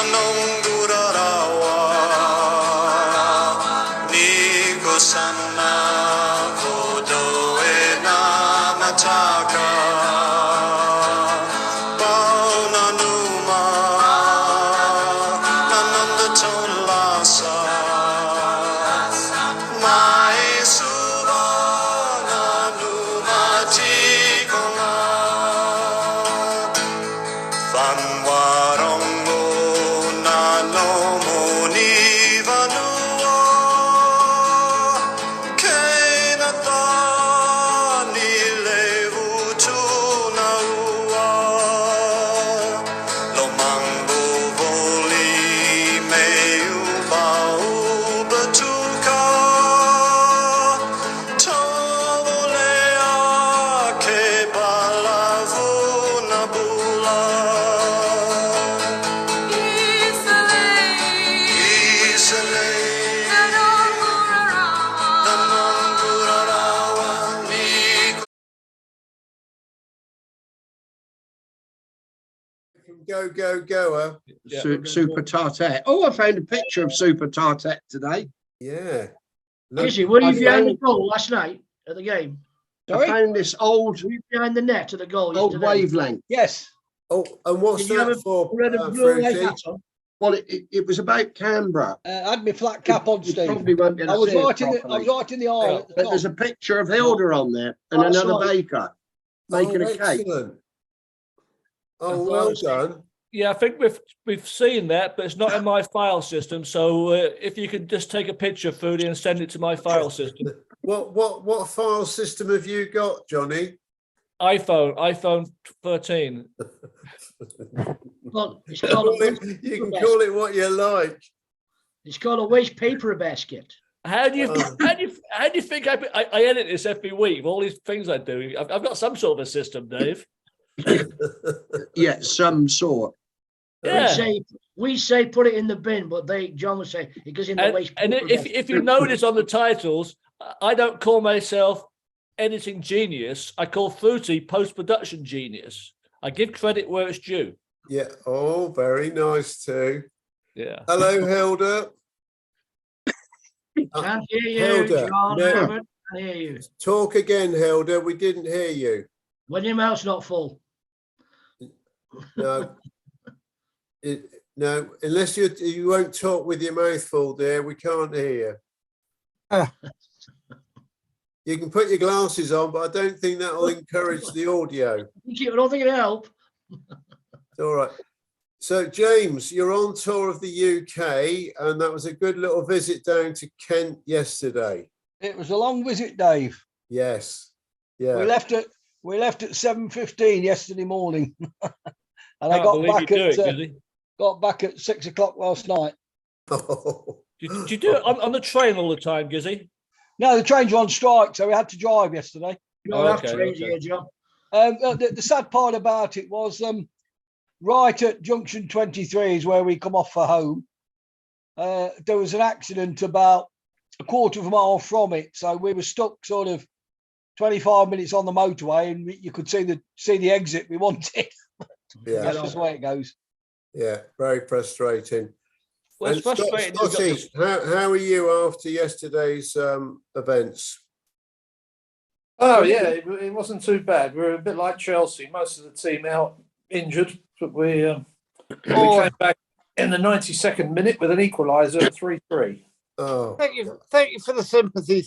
nanongurarawa nigo sana kodoe na mataka bauna numa nananda tonlasa mai subana numa tikona Fanwarongo nalomo nivanua Kenata nilevu tunaua Lomango voli meu bau batuka Tovolea ke balavu nabula Go, go, goer. Super Tartet. Oh, I found a picture of Super Tartet today. Yeah. Kissy, were you behind the goal last night at the game? I found this old Were you behind the net at the goal old yesterday? wavelength. Yes. Oh, and what's Did you have that a for, red and blue Fruity? hat on? Well, it was about Canberra. I had my flat cap on, You Steve. probably won't get I to was see it right in the properly. aisle at the But there's top. a picture of Hilda on there and Oh, another sorry. baker making a cake. Excellent. I Oh, thought well it was- done. Yeah, I think we've seen that, but it's not in my file system. So if you could just take a picture, Foodie, and send it to my file system. What file system have you got, Johnny? iPhone 13. Well, it's called a waste You paper can basket. call it what you like. It's called a waste paper basket. How do you Oh. how do you think I edit this every week? With all these things I do. I've got some sort of a system, Dave. Yeah, some sort. Yeah. We say put it in the bin, but John would say it goes in the waste And paper if basket. you notice on the titles, I don't call myself editing genius. I call Fruity post-production genius. I give credit where it's due. Yeah. Oh, very nice too. Yeah. Hello, Hilda. Can't hear you, Hilda, John. no. Can't hear you. Talk again, Hilda. We didn't hear you. When your mouth's not full. No. No, unless you won't talk with your mouth full, dear, we can't hear you. Ah. You can put your glasses on, but I don't think that will encourage the audio. I don't think it'll help. It's all right. So, James, you're on tour of the UK, and that was a good little visit down to Kent yesterday. It was a long visit, Dave. Yes. Yeah. We left at 7:15 yesterday morning, and I Can't believe you do it, Gizzy. got back at 6 o'clock last night. Oh. Did you do it on the train all the time, Gizzy? No, the trains were on strike, so we had to drive yesterday. You don't have Okay, trains okay. here, John. The sad part about it was right at junction 23 is where we come off for home. There was an accident about a quarter of a mile from it, so we were stuck sort of 25 minutes on the motorway, and you could see the exit we wanted. Yeah. That's just the way it goes. Yeah. Very frustrating. Well, it's And frustrating. you've got Scotty, this- how are you after yesterday's events? Oh yeah, it wasn't too bad. We're a bit like Chelsea. Most of the team out injured, but we came back in the 92nd minute with an equaliser at 3-3. Oh, Thank you for the sympathy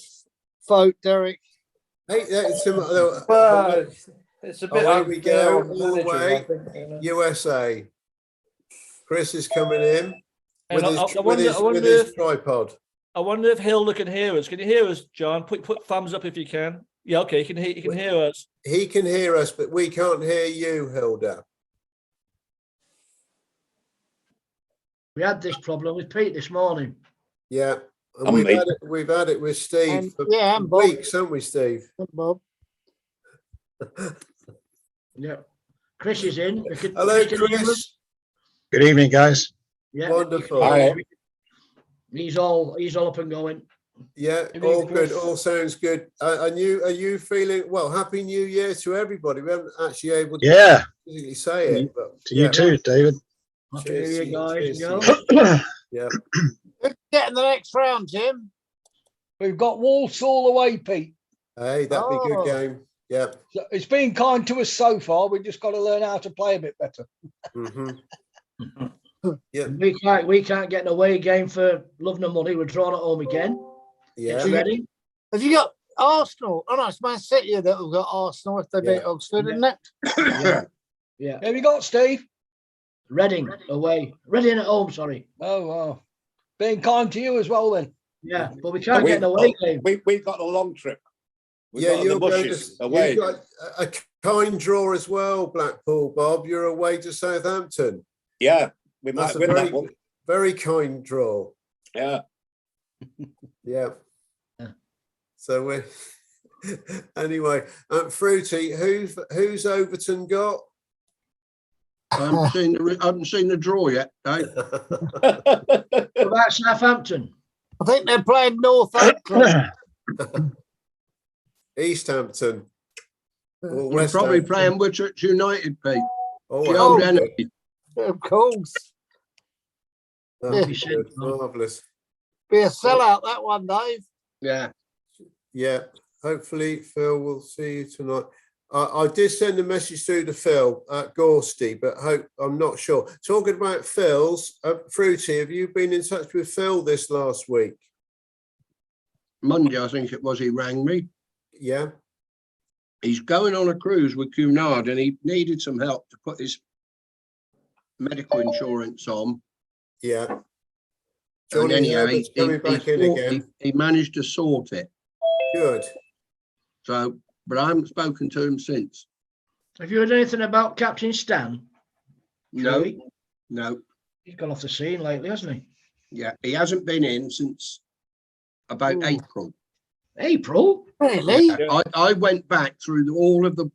vote, Derek. hey, Well, it's a bit away we go, unfair on the all the manager, way. I think, you know. USA. Chris is coming in with And his, I wonder- I with wonder his if- tripod. I wonder if Hilda can hear us. Can you hear us, John? Put thumbs up if you can. Yeah, okay. You can hear us. He can hear us, but we can't hear you, Hilda. We had this problem with Pete this morning. Yeah. And And me. we've had it with Steve And- for yeah, and Bob. weeks, haven't we, Steve? Bob. Yeah. Chris is in. Hello, Chris can hear us. Chris. Good evening, guys. Yeah. Wonderful. Hi. He's all up and going. Yeah, Good evening, all good. Chris. All sounds good. Are you feeling well? Happy New Year to everybody. We haven't actually able to Yeah, physically say it, but to you too, David. Happy New Cheers Year, to you, guys and cheers to girls. you. Yeah. Who's getting the next round, Jim? We've got Walsall away, Pete. Hey, that'd be a good Oh. game. Yeah. So it's been kind to us so far. We've just got to learn how to play a bit better. hmm Yeah. We can't get an away game for love nor money. We're drawn at home again. Yeah. It's Reading. Have you got Arsenal? Oh no, it's Man City that have got Arsenal if they beat Yeah. Oxford, Yeah. isn't it? Yeah. Yeah. Have you got Steve? Reading away. Reading at home, sorry. Oh, well. Being kind to you as well then. Yeah, but we can't get an away game. We've got a long trip. We've Yeah, got the you're going to, bushes away. you've got a kind draw as well, Blackpool, Bob. You're away to Southampton. Yeah, we That's might a win very, that one. very kind draw. Yeah. Yeah. Yeah. So we're anyway. Fruity, who's Overton got? I haven't seen the draw yet, Dave. What about Southampton? I think they're playing Northampton. East Hampton. Or We're West probably Hampton. playing Whitchurch United, Pete. Oh, The wow. old Good. enemy. Of course. Oh, Yeah. good. Marvellous. Be a sellout that one, Dave. Yeah. Yeah. Hopefully, Phil, will see you tonight. I did send a message through to Phil at Gorsty, but I'm not sure. Talking about Phil's, Fruity, have you been in touch with Phil this last week? Monday, I think it was, he rang me. Yeah. He's going on a cruise with Cunard and he needed some help to put his medical insurance on. Yeah. And Johnny anyhow, Herbert's coming back in again. he managed to sort it. Good. So, but I haven't spoken to him since. Have you heard anything about Captain Stan? No, Truly? no. He's gone off the scene lately, hasn't he? Yeah, he hasn't been in since about Ooh. April. April? Really? Yeah, I went back through all of the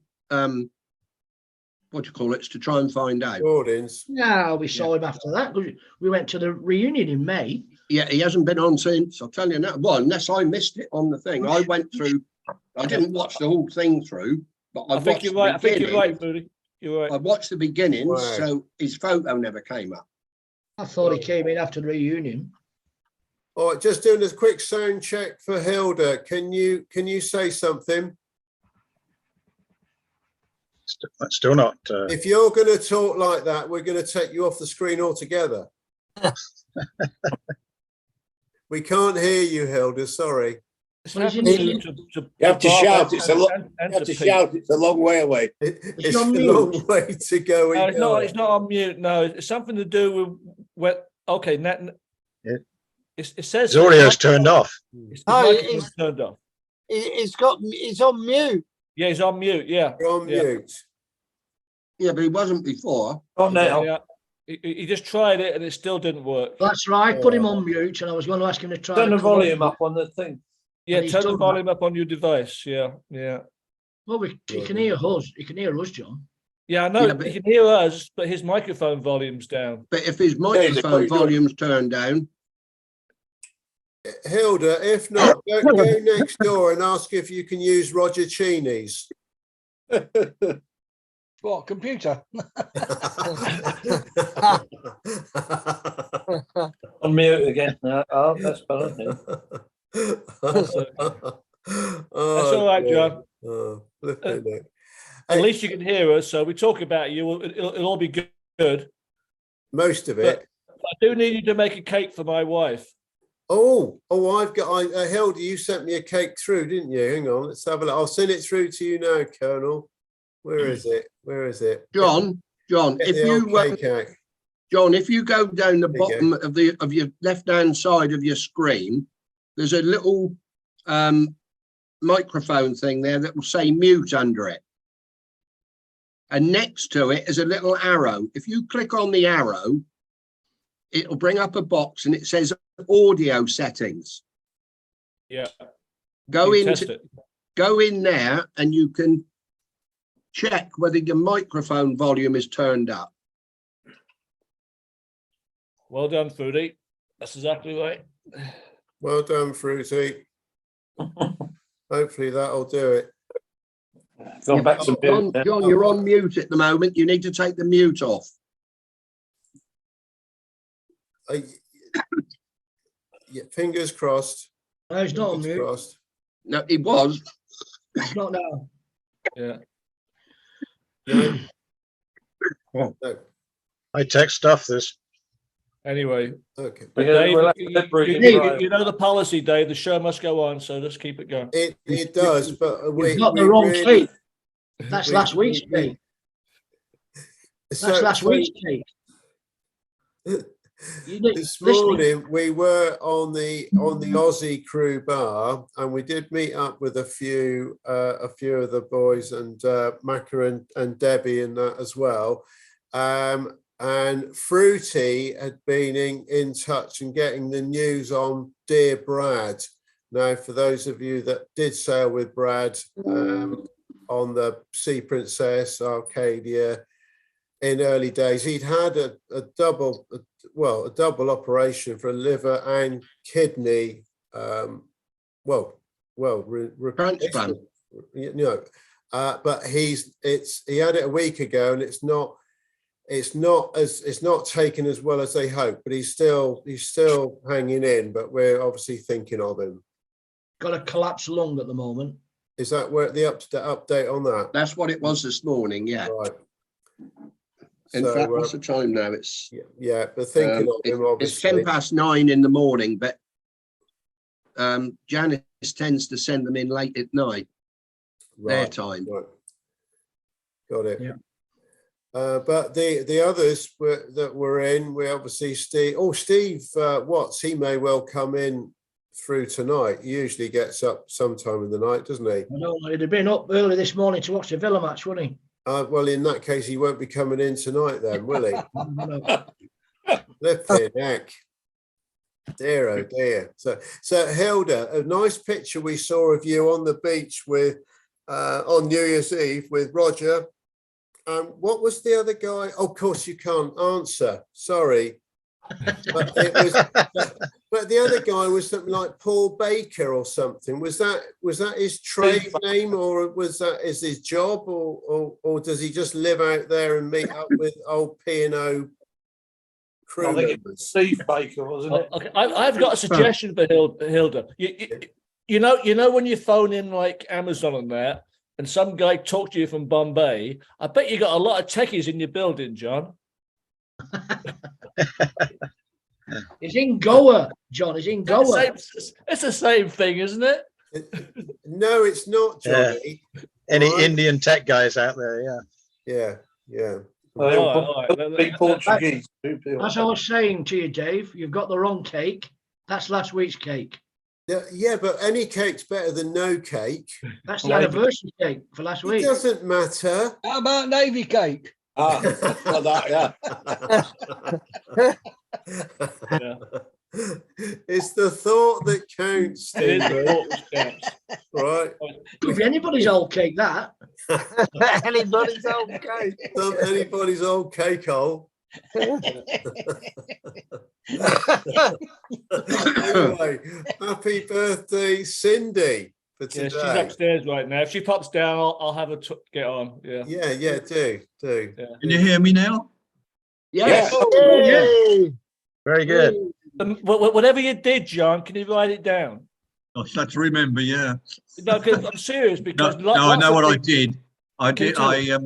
what do you call it to try and find out. Gordon's. No, we saw him after that. We went to the reunion in May. Yeah, he hasn't been on since. I'll tell you now. Well, unless I missed it on the thing. I went through. I didn't watch the whole thing through, but I think you're right. I think you're right, Moody. You're right. I watched the beginning, Wow. so his photo never came up. I thought he came in after the reunion. All right, just doing a quick sound check for Hilda. Can you say something? Still not. If you're going to talk like that, we're going to take you off the screen altogether. We can't hear you, Hilda. Sorry. It's Well, happened you to You have to Bob shout. and- It's a lot. and You have to Pete. shout. It's a long way away. It's on a mute. long way to go. No, Igor. it's not on mute. No, it's something to do with what. Okay, Yeah. it says His audio's turned off. It's Oh, the it's- microphone's turned off. He's on mute. Yeah, he's on mute. Yeah, You're on Yeah. mute. Yeah, but he wasn't before. On now. yeah. He just tried it and it still didn't work. That's right. Put him on mute, and I was going to ask him to try. Turn to the come on. volume up on the thing. Yeah, And he's turn the done volume up on your device. Yeah, yeah. Well, he can hear us. He can hear us, John. Yeah, I know Yeah, but- he can hear us, but his microphone volume's down. But if his he's a microphone very good- volume's turned down, Hilda, if not, go next door and ask if you can use Roger Cheney's. What, computer? On mute again. Oh, that's better. Yeah. That's all right, John. Oh, flipping it. At least you can hear us. So we talk about you. It'll all be good. Most of it. I do need you to make a cake for my wife. I've got. Hilda, you sent me a cake through, didn't you? Hang on, let's have a look. I'll send it through to you now, Colonel. Where is it? Where is it? John, Get if the old you cake out. John, if you go down the There you bottom of your left-hand side of your screen, there's a little microphone thing there that will say mute under it. And next to it is a little arrow. If you click on the arrow, it'll bring up a box and it says audio settings. Yeah. Go You test it. go in there and you can check whether your microphone volume is turned up. Well done, Foodie. That's exactly right. Well done, Fruity. Hopefully that'll do it. Gone back to John, mute. now. John, you're on mute at the moment. You need to take the mute off. Yeah, fingers crossed. No, it's not on Fingers mute. crossed. No, it was. It's not now. Yeah. No. Oh. No. High tech stuff, this. Anyway, Okay. Dave, We'll have you, to bring it you- right. you know the policy, Dave. The show must go on, so let's keep it going. It does, but we You've got the we wrong really- cake. That's we- last week's we- cake. That's so- last so week's cake. You did, This listening. morning we were on the Aussie crew bar, and we did meet up with a few of the boys, and Macca and Debbie and that as well. And Fruity had been in touch and getting the news on Dear Brad. Now, for those of you that did sail with Brad on the Sea Princess, Arcadia, in early days, he'd had a double operation for a liver and kidney, Transplant. you know, but he had it a week ago, and it's not taken as well as they hoped, but he's still hanging in, but we're obviously thinking of him. Got a collapsed lung at the moment. Is that where the update on that? That's what it was this morning. Yeah. Right. In So, fact, what's the time now? It's yeah, but thinking of him, it's obviously. 9:10 in the morning, but Janice tends to send them in late at night, their Right, time. right. Got it. Yeah. But the others that were in, we obviously Steve Watts, he may well come in through tonight. He usually gets up sometime in the night, doesn't he? I know he'd have been up early this morning to watch the Villa match, wouldn't he? Well, in that case, he won't be coming in tonight then, will he? No. Flipping heck. Dear, oh dear. So Hilda, a nice picture we saw of you on the beach with on New Year's Eve with Roger. What was the other guy? Oh, of course you can't answer. Sorry. But the other guy was something like Paul Baker or something. Was that his trade name, or was that his job, or does he just live out there and meet up with old P&O crew I think it members? was Steve Baker, wasn't it? Okay, I've got a suggestion for Hilda. You know when you phone in like Amazon and that, and some guy talked to you from Bombay, I bet you got a lot of techies in your building, John. He's in Goa, John. He's in Goa. It's the same thing, isn't it? No, it's not, Johnny. Any Right. Indian tech guys out there? Yeah. Yeah. They all All right. speak Portuguese. That's what I was saying to you, Dave. You've got the wrong cake. That's last week's cake. Yeah, but any cake's better than no cake. That's the anniversary cake for last It week. doesn't matter. How about Navy cake? Ah, well, that, yeah. It's the thought that counts, It is Stephen. the thought which counts. Right? If anybody's old cake, that. Anybody's okay. Not anybody's old cake hole. Anyway, happy birthday, Cindy, for Yeah, today. she's upstairs right now. If she pops down, I'll have her get on. Yeah. Yeah, do. Can you hear me now? Yes. Yay! Very good. Whatever you did, John, can you write it down? I had to remember, yeah. No, 'cause I'm serious No, because no, I know what I did. I Can you did. tell I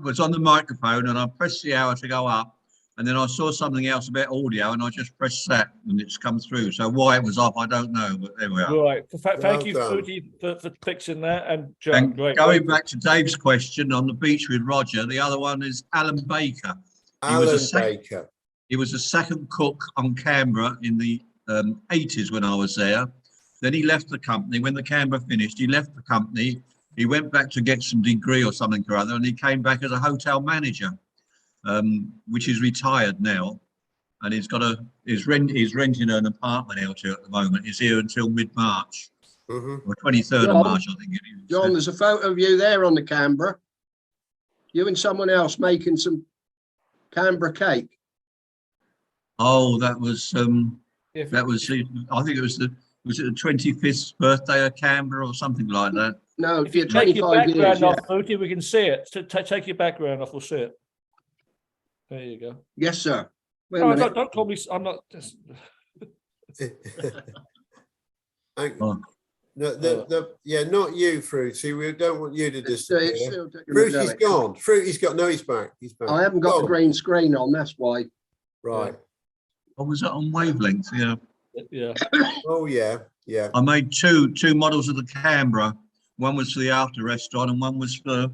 was on the microphone and I pressed the hour to go up, and then I saw something else about audio, and I just pressed that, and it's come through. So why it was off, I don't know, but there we are. Right. Thank you, done. Fruity, for fixing that. And John, And great. going back to Dave's question on the beach with Roger, the other one is Alan Baker. Alan second- Baker. He was a second cook on Canberra in the 80s when I was there. Then he left the company. When the Canberra finished, he left the company. He went back to get some degree or something or other, and he came back as a hotel manager, which is retired now. And he's he's renting an apartment out here at the moment. He's here until mid-March, Mhm. or 23rd John, of March, I think it is. John, there's a photo of you there on the Canberra. You and someone else making some Canberra cake. Oh, that was If- I think it was the 25th birthday of Canberra or something like that. No, If you you're take your 25 background years. Yeah. off, Fruity, we can see it. So take your background off, we'll see it. There you go. Yes, sir. Wait a No, minute. don't call me. I'm not. Just, Oh. Yeah, not you, Fruity. We don't want you to It's disappear. still gonna do Fruity's it. gone. Fruity's got. No, he's back. He's back. I haven't got the Gone. green screen on, that's why. Right. I was on wavelength, yeah. yeah. Oh yeah, yeah. I made two models of the Canberra. One was for the after restaurant and one was for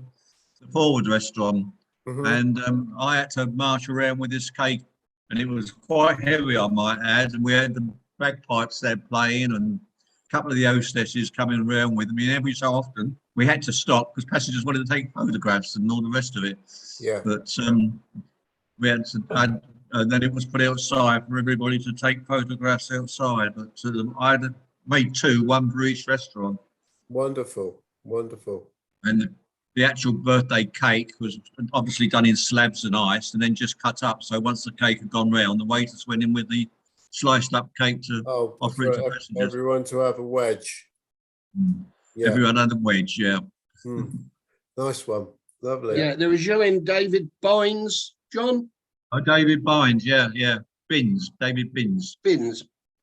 the forward restaurant. Mhm. And I had to march around with this cake, and it was quite heavy, I might add. And we had the bagpipes there playing, and a couple of the hostesses coming around with me. And every so often, we had to stop because passengers wanted to take photographs and all the rest of it. Yeah. But we had to, and then it was put outside for everybody to take photographs outside. But I had made two, one for each restaurant. Wonderful, wonderful. And the actual birthday cake was obviously done in slabs and ice and then just cut up. So once the cake had gone round, the waiters went in with the sliced up cake to offer it to passengers. Everyone to have a wedge. Yeah. Everyone had a wedge, yeah. Nice one. Lovely. Yeah, there was you and David Bynes, John. Oh, David Bynes, yeah. David Bins.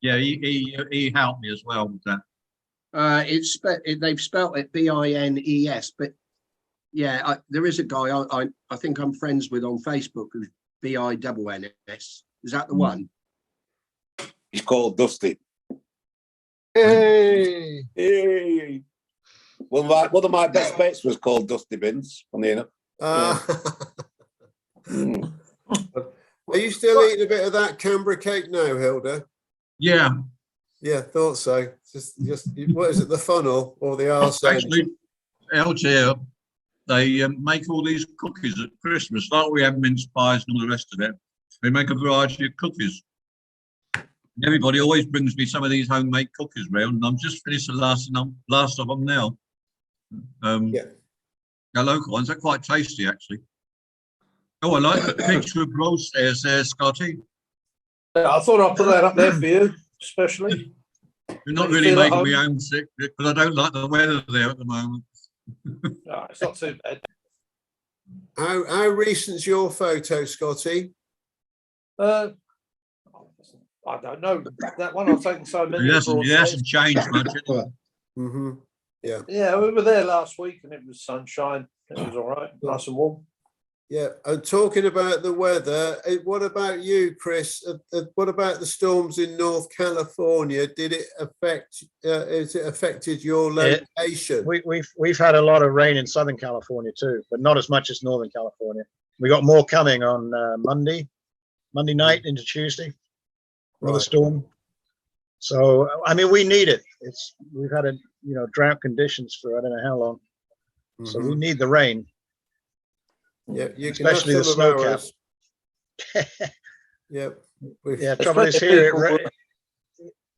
Yeah, he helped me as well with that. They've spelt it Bines, but yeah, there is a guy I think I'm friends with on Facebook who's Binns. Is that the one? He's called Dusty. Hey. Hey. One of my best mates was called Dusty Bins, funny enough. Are you still eating a bit of that Canberra cake now, Hilda? Yeah. Yeah, thought so. Just what is it, the funnel or the arse end? Actually, out here, they make all these cookies at Christmas, like we have mince pies and all the rest of it. They make a variety of cookies. Everybody always brings me some of these homemade cookies round, and I'm just finished the last of them now. They're local ones. They're quite tasty, actually. Oh, I like the picture of Broadstairs there, Scotty. Yeah, I thought I'd put that up there for you, especially. You're not really making me homesick because I don't like the weather there at the moment. No, it's not too bad. How recent's your photo, Scotty? I don't know. That one I've taken so many. It hasn't changed much anyway. Yeah. Yeah, we were there last week and it was sunshine. It was all right, nice and warm. Yeah, and talking about the weather, what about you, Chris? What about the storms in North California? Did it affect? Has it affected your location? We've had a lot of rain in Southern California too, but not as much as Northern California. We got more coming on Monday night into Tuesday. Another storm. So I mean, we need it. We've had drought conditions for I don't know how long. So we need the rain. Yeah, you especially can the snow cap. Yeah. Trouble is here.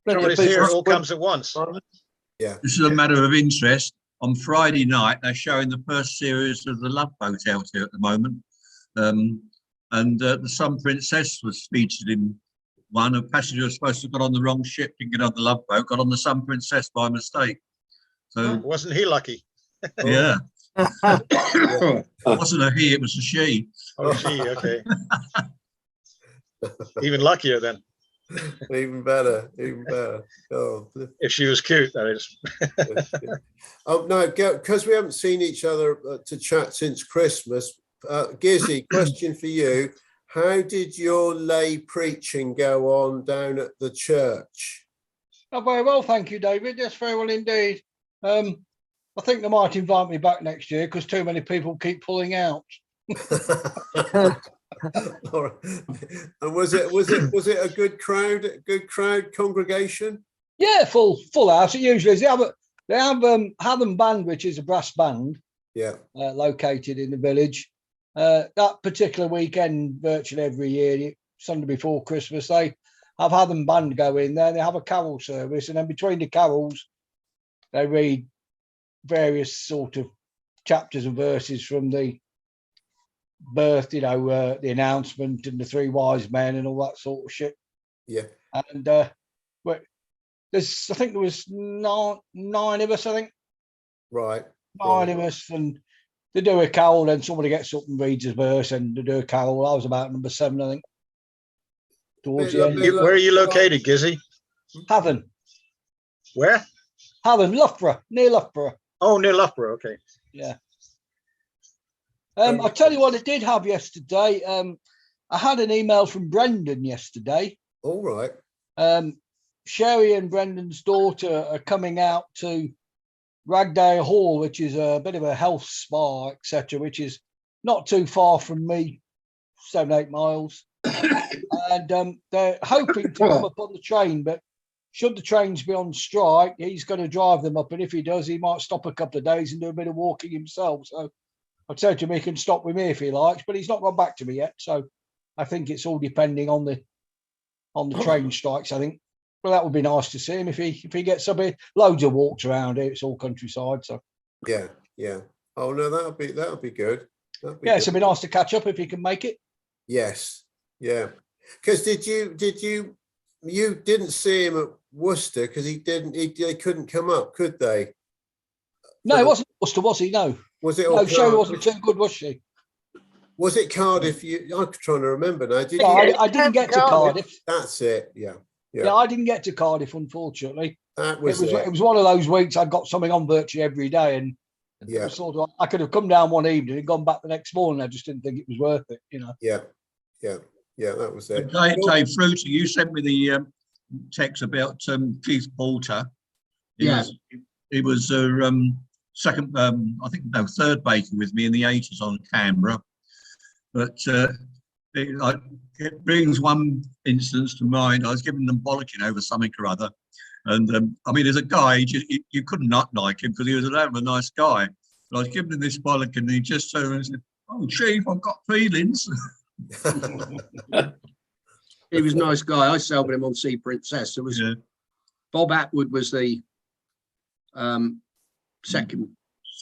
It all comes at once. Yeah. This is a matter of interest. On Friday night, they're showing the first series of the Love Boat out here at the moment, and the Sun Princess was featured in one. A passenger was supposed to have got on the wrong ship, didn't get on the Love Boat, got on the Sun Princess by mistake. So wasn't he lucky? Yeah. It wasn't a he, it was a she. Oh, she, okay. Even luckier then. Even better. Oh. If she was cute, that is. Oh no, because we haven't seen each other to chat since Christmas. Gizzy, question for you. How did your lay preaching go on down at the church? Oh, very well, thank you, David. Yes, very well indeed. I think they might invite me back next year because too many people keep pulling out. And was it a good crowd, congregation? Yeah, full house. It usually is. They have Hatham Band, which is a brass band. Yeah. Located in the village. That particular weekend, virtually every year, Sunday before Christmas, they have Hatham Band go in there. They have a carol service, and then between the carols, they read various sort of chapters and verses from the birth, the announcement and the three wise men and all that sort of shit. Yeah. And I think there was nine of us, I think. Right. Nine of us, and they do a carol, then somebody gets up and reads a verse and they do a carol. I was about number 7, I think. towards Bit the like- end. bit like- Where are you located, Gizzy? Haven, Where? Haven, Loughborough, near Loughborough. Oh, near Loughborough. Okay. Yeah. I tell you what I did have yesterday. I had an email from Brendan yesterday. All right. Sherry and Brendan's daughter are coming out to Ragdale Hall, which is a bit of a health spa, etc., which is not too far from me, 7-8 miles. And they're hoping to come up on the train, but should the trains be on strike, he's going to drive them up. And if he does, he might stop a couple of days and do a bit of walking himself. So I said to him, he can stop with me if he likes, but he's not gone back to me yet. So I think it's all depending on the train strikes, I think. Well, that would be nice to see him if he gets a bit. Loads of walks around here. It's all countryside, so Yeah. Oh no, that'll be good. yeah, it'd be nice to catch up if he can make it. Yes. Yeah. Because you didn't see him at Worcester because they couldn't come up, could they? No, it wasn't Worcester, was he? No. Was it? No, Sherry wasn't too good, was she? Was it Cardiff? I'm trying to remember now. Did No, you? I didn't get to Cardiff. That's it. Yeah. Yeah, I didn't get to Cardiff, unfortunately. That was it was one of those weeks I'd got something on virtually every day, and it was sort of, I could have come down one evening and gone back the next morning. I just didn't think it was worth it, you know. Yeah, that was it. Dave Fruity, you sent me the text about Keith Porter. He was second, I think, no, third baker with me in the 80s on Canberra. But it brings one instance to mind. I was giving them bollocking over something or other. And I mean, as a guy, you couldn't not like him because he was a nice guy. But I was giving him this bollocking and he just turned and said, "Oh, Chief, I've got feelings." He was a nice guy. I sailed with him on Sea Princess. It was Bob Atwood was the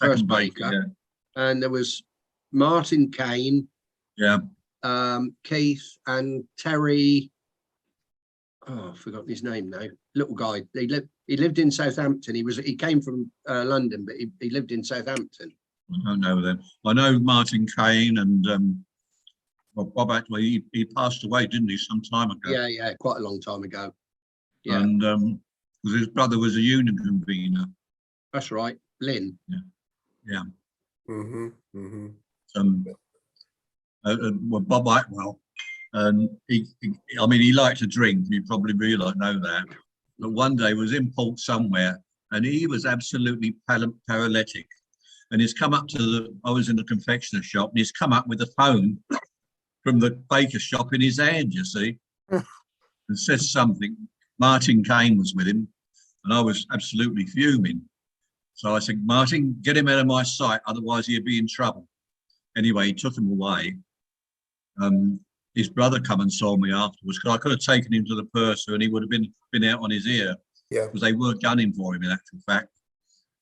first baker, and there was Martin Kane, Keith and Terry. Oh, I've forgotten his name now. Little guy. He lived in Southampton. He came from London, but he lived in Southampton. I don't know them. I know Martin Kane and Bob Atwood. He passed away, didn't he, some time ago? Yeah, quite a long time ago. Yeah. And his brother was a union convener. That's right, Lynn. Yeah. Mm-hmm. Bob Atwell, and he liked to drink. You probably know that. But one day was in port somewhere, and he was absolutely paralytic. And he's come up to I was in the confectioner shop, and he's come up with a phone from the baker shop in his hand, you see, and says something. Martin Kane was with him, and I was absolutely fuming. So I said, "Martin, get him out of my sight, otherwise he'll be in trouble." Anyway, he took him away. His brother come and saw me afterwards, because I could have taken him to the purser and he would have been out on his ear. Yeah. Because they were gunning for him in actual fact.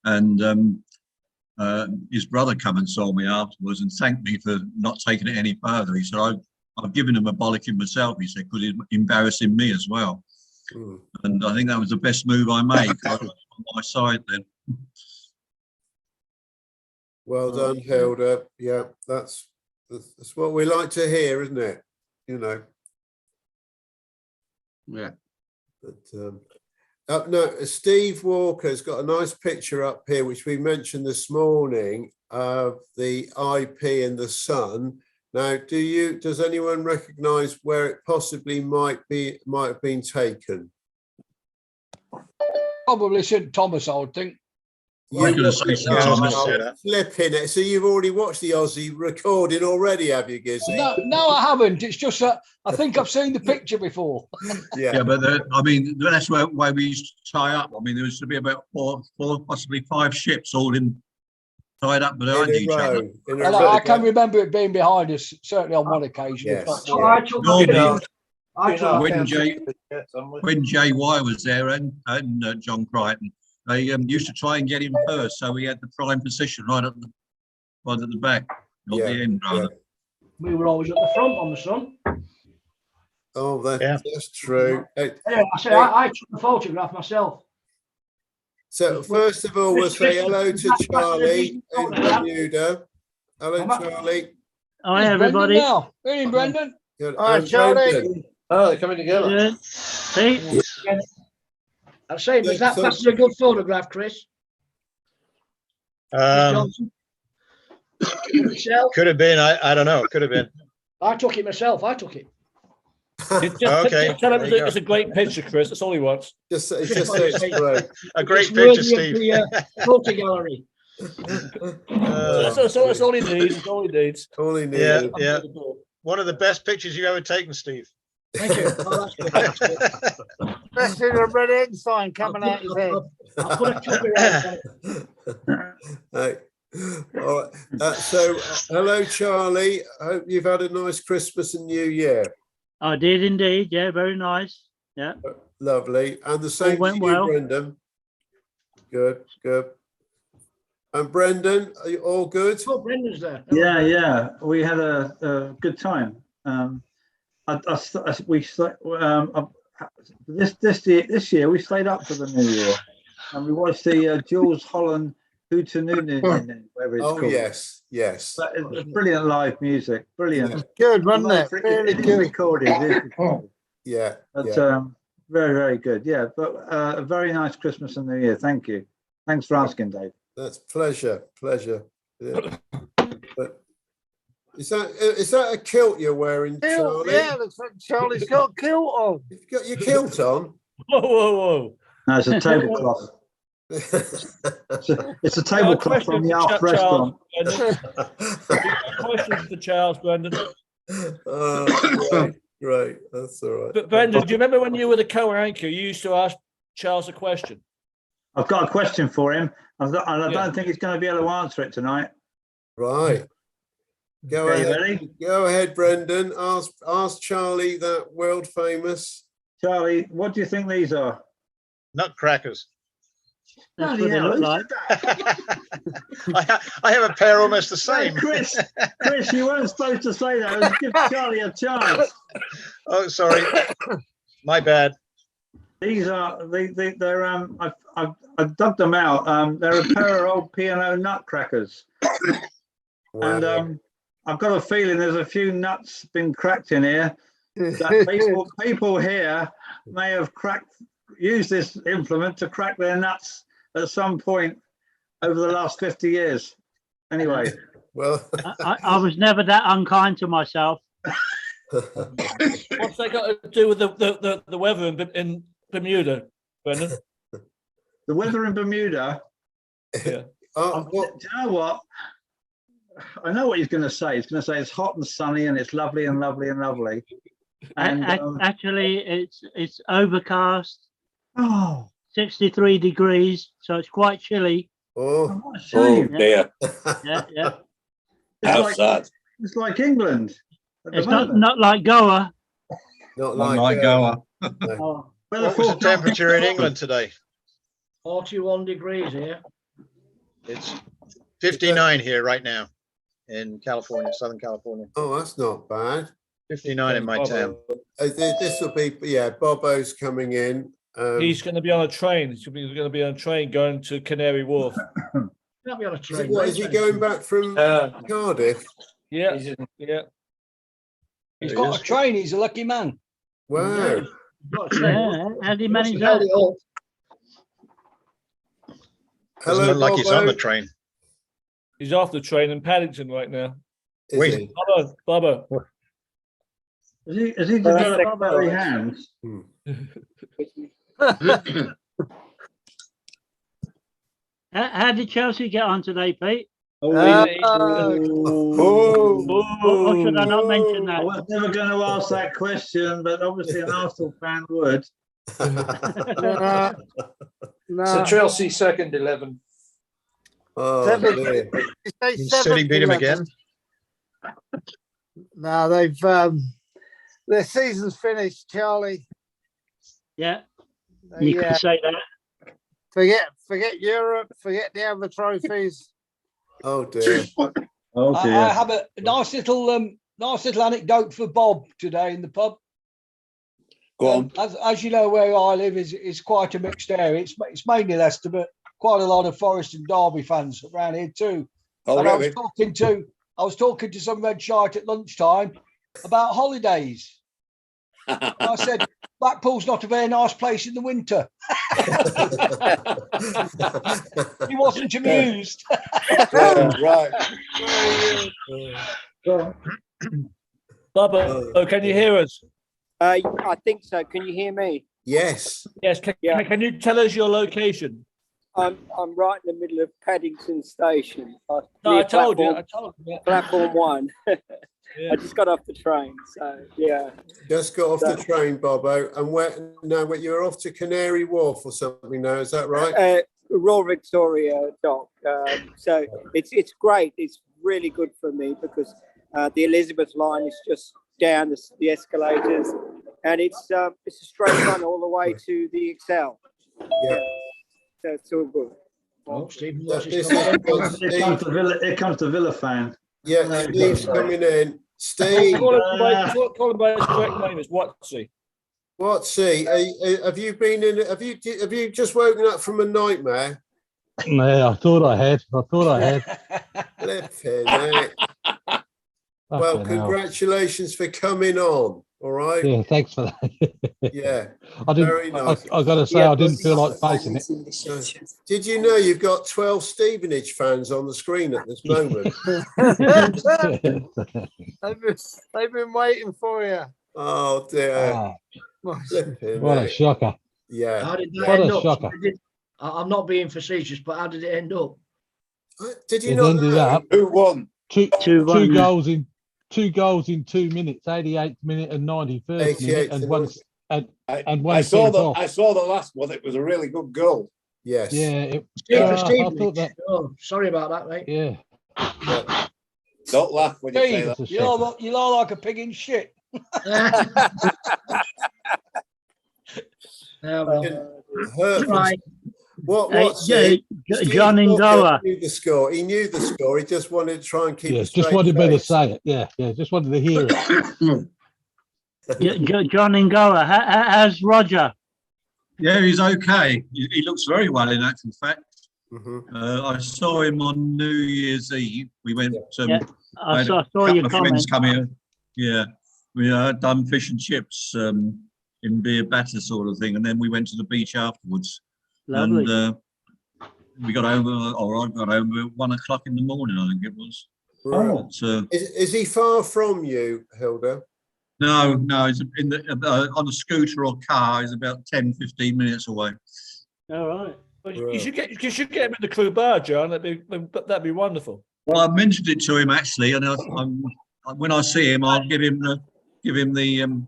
And his brother come and saw me afterwards and thanked me for not taking it any further. He said, I've given him a bollocking myself, he said, because he's embarrassing me as well. And I think that was the best move I made. I was on my side then. Well done, Hilda. Yeah, that's what we like to hear, isn't it? You know. Yeah. But no, Steve Walker's got a nice picture up here, which we mentioned this morning, of the IP in the sun. Now, does anyone recognise where it possibly might have been taken? Probably St Thomas, I would think. I'm going to say St Thomas. Flipping it. So you've already watched the Aussie recording already, have you, Gizzy? No, I haven't. It's just that I think I've seen the picture before. Yeah, but I mean, that's why we used to tie up. I mean, there used to be about four, possibly 5 ships all tied up behind each other. I can remember it being behind us, certainly on one occasion. Yes. When JY was there and John Crichton, they used to try and get him first, so he had the prime position right at the back, not the end, rather. We were always at the front on the sun. Oh, that's true. I took the photograph myself. So first of all, we'll say hello to Charlie in Bermuda. Hello, Charlie. Hi, everybody. Good evening, Brendan. Good. Hi, Charlie. Brendan. Oh, they're coming together. Good. See? I'm saying, was that So- passing a good photograph, Chris? Chris Johnson? Yourself? Could have been. I don't know. Could have been. I took it myself. I took it. Just Okay, tell him there you go. it's a great picture, Chris. That's all he wants. Just it's great. A great It's picture, worthy of Steve. the photo gallery. That's all he needs. That's all he needs. All he Yeah, needed. yeah. One of the best pictures you've ever taken, Steve. Thank you. Oh, that's good. That's good. Especially the red egg sign coming out his head. I'll put a copyright on it. Right. All right. Hello, Charlie. I hope you've had a nice Christmas and New Year. I did indeed. Yeah, very nice. Yeah. Lovely. And the same went to you, well. Brendan. Good, good. And Brendan, are you all good? Oh, Brendan's there. Yeah, yeah, we had a good time. This year we stayed up for the New Year, and we watched the Jules Holland Hootenanny, whatever it's Oh, called. yes, yes. But it's brilliant live music, brilliant. Good, wasn't it? It is recorded. It is recorded. Yeah, But yeah. very, very good. Yeah, but a very nice Christmas and New Year. Thank you. Thanks for asking, Dave. That's pleasure. Yeah. But is that a kilt you're wearing, Charlie? Yeah, looks like Charlie's got a kilt on. You've got your kilt on? Whoa. No, it's a tablecloth. It's a tablecloth from the Alf restaurant. Questions to Charles, Brendan. Right. That's all right. But Brendan, do you remember when you were the co-anchor, you used to ask Charles a question? I've got a question for him, and I don't think he's going to be able to answer it tonight. Right. Go Okay, ahead. ready? Go ahead, Brendan. Ask Charlie that world famous. Charlie, what do you think these are? Nutcrackers. That's what they look like. I have a pair almost the same. Chris, you weren't supposed to say that. It was give Charlie a chance. Oh, sorry. My bad. These are they're I've dug them out. They're a pair of old P&O nutcrackers, and I've got a feeling there's a few nuts been cracked in here. That people here may have used this implement to crack their nuts at some point over the last 50 years. Anyway, well, I was never that unkind to myself. What's that got to do with the weather in Bermuda, Brendan? The weather in Bermuda. Yeah. Do you know what? I know what he's going to say. He's going to say it's hot and sunny and it's lovely and lovely and lovely. And actually, it's overcast. Oh, 63 degrees, so it's quite chilly. Oh, what a shame. dear. Yeah. How sad. It's like England. It's not like Goa. Not like Goa. Oh. What was the temperature in England today? 41 degrees here. It's 59 here right now in California, Southern California. Oh, that's not bad. 59 in my town. This will be, Bobo's coming in. He's going to be on a train. He's going to be on a train going to Canary Wharf. Can't be on a train. Is he going back from Cardiff? Yeah. He's got a train. He's a lucky man. Wow. Yeah, how did he manage that? Doesn't look like he's on the train. He's off the train in Paddington right now. Wait. Bubba. Is he developed very hands? How did Chelsea get on today, Pete? Or should I not mention that? I was never going to ask that question, but obviously an Arsenal fan would. It's a Chelsea second 11. Oh, dear. Said he beat him again. No, they've their season's finished, Charlie. Yeah, you can say that. Forget Europe, forget the other trophies. Oh dear. Oh dear. I have a nice little anecdote for Bob today in the pub. Go on. As you know, where I live is quite a mixed area. It's mainly Leicester, but quite a lot of Forest and Derby fans around here too. Oh, and really? I was talking to some red shite at lunchtime about holidays. I said, Blackpool's not a very nice place in the winter. He wasn't amused. Right. Bubba, can you hear us? I think so. Can you hear me? Yes. Yes. Can you tell us your location? I'm right in the middle of Paddington Station. No, near I told you. Platform 1. I just got off the train, so yeah. Just got off the train, Bobo, and where you're off to Canary Wharf or something now, is that right? Royal Victoria dock. So it's great. It's really good for me because the Elizabeth line is just down the escalators, and it's a straight run all the way to the Excel. Yeah. So it's all good. Oh, Stephen, Here comes the Villa fan. Yeah, Steve's coming in. Steve. Call him by his correct name. It's Watsy. Watsy, have you been in? Have you just woken up from a nightmare? No, I thought I had. Flipping heck. Well, congratulations for coming on. All right. Yeah, thanks for that. Yeah. Very nice. I got to say, I didn't feel like facing it. Did you know you've got 12 Stevenage fans on the screen at this moment? They've been waiting for you. Oh dear. What a shocker. Yeah. How did that What end a up? shocker. I'm not being facetious, but how did it end up? Did you It not ended know? up Who won? two 2-1, goals in 2 minutes, 88th minute and 91st minute, and one I saw sent off. I saw the last one. It was a really good goal. Yes. Yeah. Steve, I thought that. Oh, sorry about that, mate. Yeah. Don't laugh when you say Steve, that. you lie like a pig in shit. Right. John Ingoa. He knew the score. He knew the score. He just wanted to try and keep. Yeah, a just straight wanted me to face. say it. Yeah, just wanted to hear it. John Ingoa. How's Roger? Yeah, he's okay. He looks very well, in actual fact. I saw him on New Year's Eve. We went. I saw your friends comment. come here. Yeah, we done fish and chips in beer batter sort of thing, and then we went to the beach afterwards. Lovely. And we got home, or I got home at 1 o'clock in the morning, I think it was. Right. But, Is he far from you, Hilda? no, he's on a scooter or car. He's about 10-15 minutes away. All right. Well, you should get him in the crew bar, John. That'd be wonderful. Well, I mentioned it to him actually, and when I see him, I'll give him the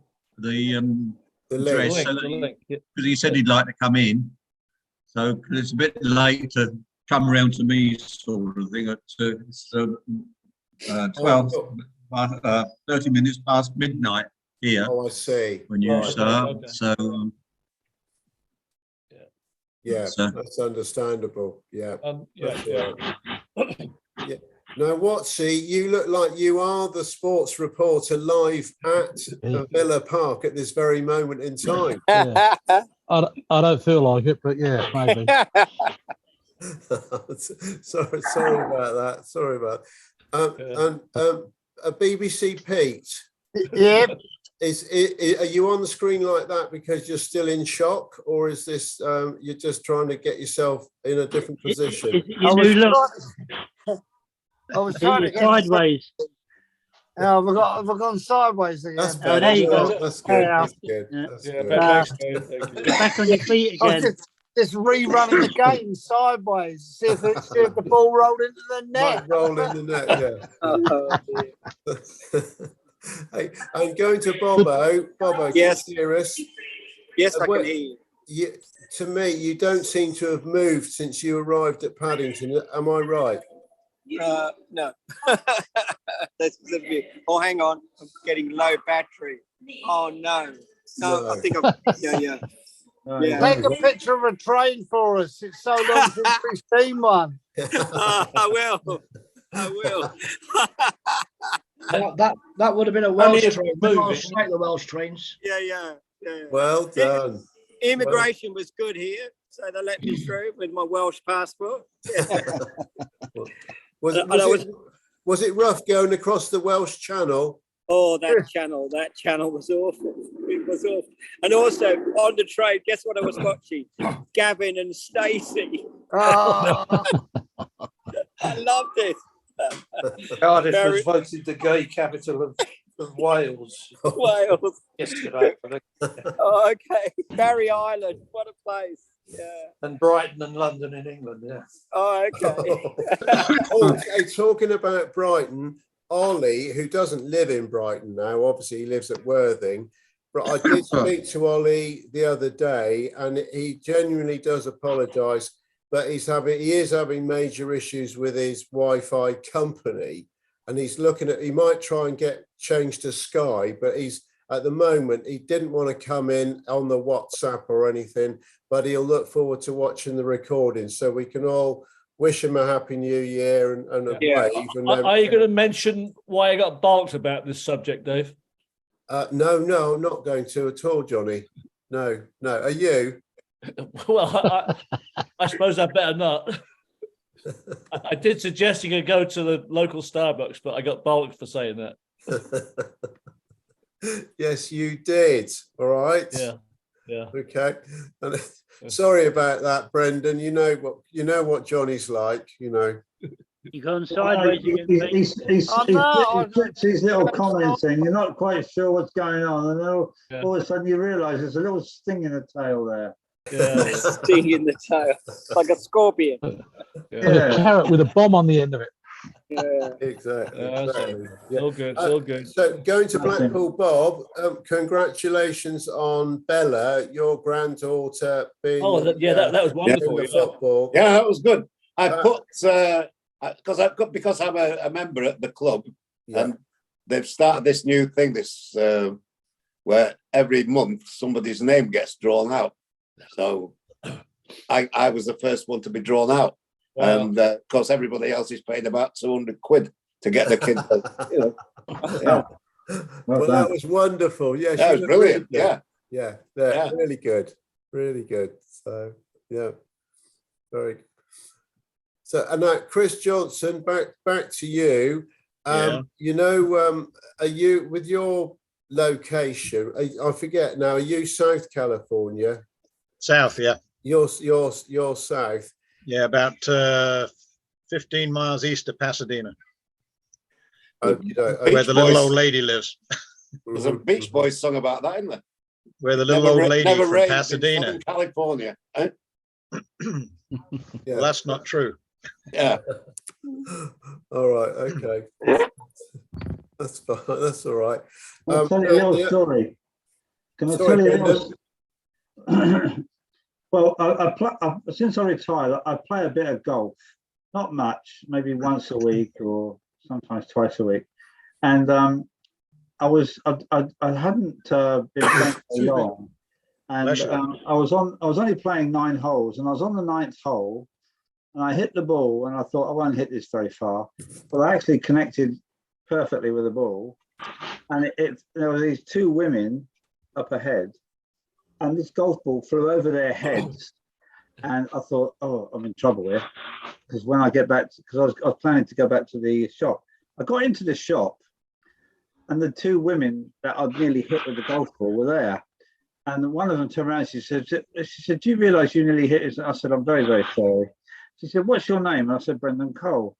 address, because he said he'd like to come in. So it's a bit late to come around to me, sort of thing. At 30 minutes past midnight here. Oh, I see. When you start, okay. So. Yeah, that's understandable. Yeah. Yeah. Now, Watsy, you look like you are the sports reporter live at Villa Park at this very moment in time. Yeah. I don't feel like it, but yeah, maybe. Sorry about that. Sorry about BBC Pete. Yep. Are you on the screen like that because you're still in shock, or is this you're just trying to get yourself in a different position? I was trying to get sideways. Oh, have I gone sideways again? That's better. There you go. That's good. That's good. That's good. Back on your feet again. Just rerunning the game sideways. See if the ball rolled into the net. Might roll in the net, yeah. Hey, I'm going to Bobo. Bobo, yes. Can you hear us? Yes, I can hear you. To me, you don't seem to have moved since you arrived at Paddington. Am I right? No. That's the view. Oh, hang on. I'm getting low battery. Oh, no. No, I think I'm... Yeah. Take a picture of a train for us. It's so long since we've seen one. I will. That would have been a Welsh train. Like the Welsh trains. Yeah. Well done. Immigration was good here, so they let me through with my Welsh passport. Was it rough going across the Welsh Channel? Oh, that channel was awful. It was awful. And also on the train, guess what I was watching? Gavin and Stacey. Oh, I love this. Cardiff Very- was voted the gay capital of Wales Wales. yesterday. Oh, okay. Barry Island. What a place. Yeah. And Brighton and London in England, yeah. Oh, okay. Okay, talking about Brighton, Ollie, who doesn't live in Brighton now, obviously he lives at Worthing, but I did speak to Ollie the other day, and he genuinely does apologise, but he is having major issues with his Wi-Fi company, and he might try and get changed to Sky, but at the moment he didn't want to come in on the WhatsApp or anything, but he'll look forward to watching the recording, so we can all wish him a happy new year and a wave. And Are you going to mention why I got balked about this subject, Dave? No, I'm not going to at all, Johnny. No. Are you? Well, I suppose I better not. I did suggest you could go to the local Starbucks, but I got balked for saying that. Yes, you did. All right. Yeah. Okay. And sorry about that, Brendan. You know what Johnny's like. You going sideways again, mate. He puts his little comments in. You're not quite sure what's going on, and then all of a sudden you realise there's a little sting in the tail there. Yeah. Sting in the tail, like a scorpion. A carrot with a bomb on the end of it. Yeah, exactly. Yeah. All good. All good. So going to Blackpool, Bob. Congratulations on Bella, your granddaughter, being. Oh, that was wonderful. in the football. Yeah, that was good. I put because I'm a member at the club, and they've started this new thing. Where every month somebody's name gets drawn out. So I was the first one to be drawn out. Wow. And of course, everybody else is paying about 200 quid to get the kid. Yeah. Well, that was wonderful. Yeah, that was brilliant. Really yeah, really good, really good. So yeah, very good. So and now, Chris Johnson, back to you. Are you with your location? I forget now. Are you South California? South, yeah. You're south. Yeah, about 15 miles east of Pasadena. Where the little old lady lives. There's a Beach Boys song about that, isn't there? Where the little old lady from Pasadena. In California. Eh? Well, that's not true. Yeah. All right. Okay. That's fine. That's all right. I'll tell you a little story. Can I tell you a little? Well, since I retired, I play a bit of golf. Not much, maybe once a week or sometimes twice a week. And I hadn't been playing for long, and I was only playing 9 holes, and I was on the 9th hole, and I hit the ball, and I thought I won't hit this very far, but I actually connected perfectly with the ball, and there were these 2 women up ahead. And this golf ball flew over their heads, and I thought, "Oh, I'm in trouble here." Because when I get back, because I was planning to go back to the shop, I got into the shop, and the 2 women that I'd nearly hit with the golf ball were there. And one of them turned around. She said, "Do you realise you nearly hit us?" I said, "I'm very, very sorry." She said, "What's your name?" And I said, "Brendan Cole."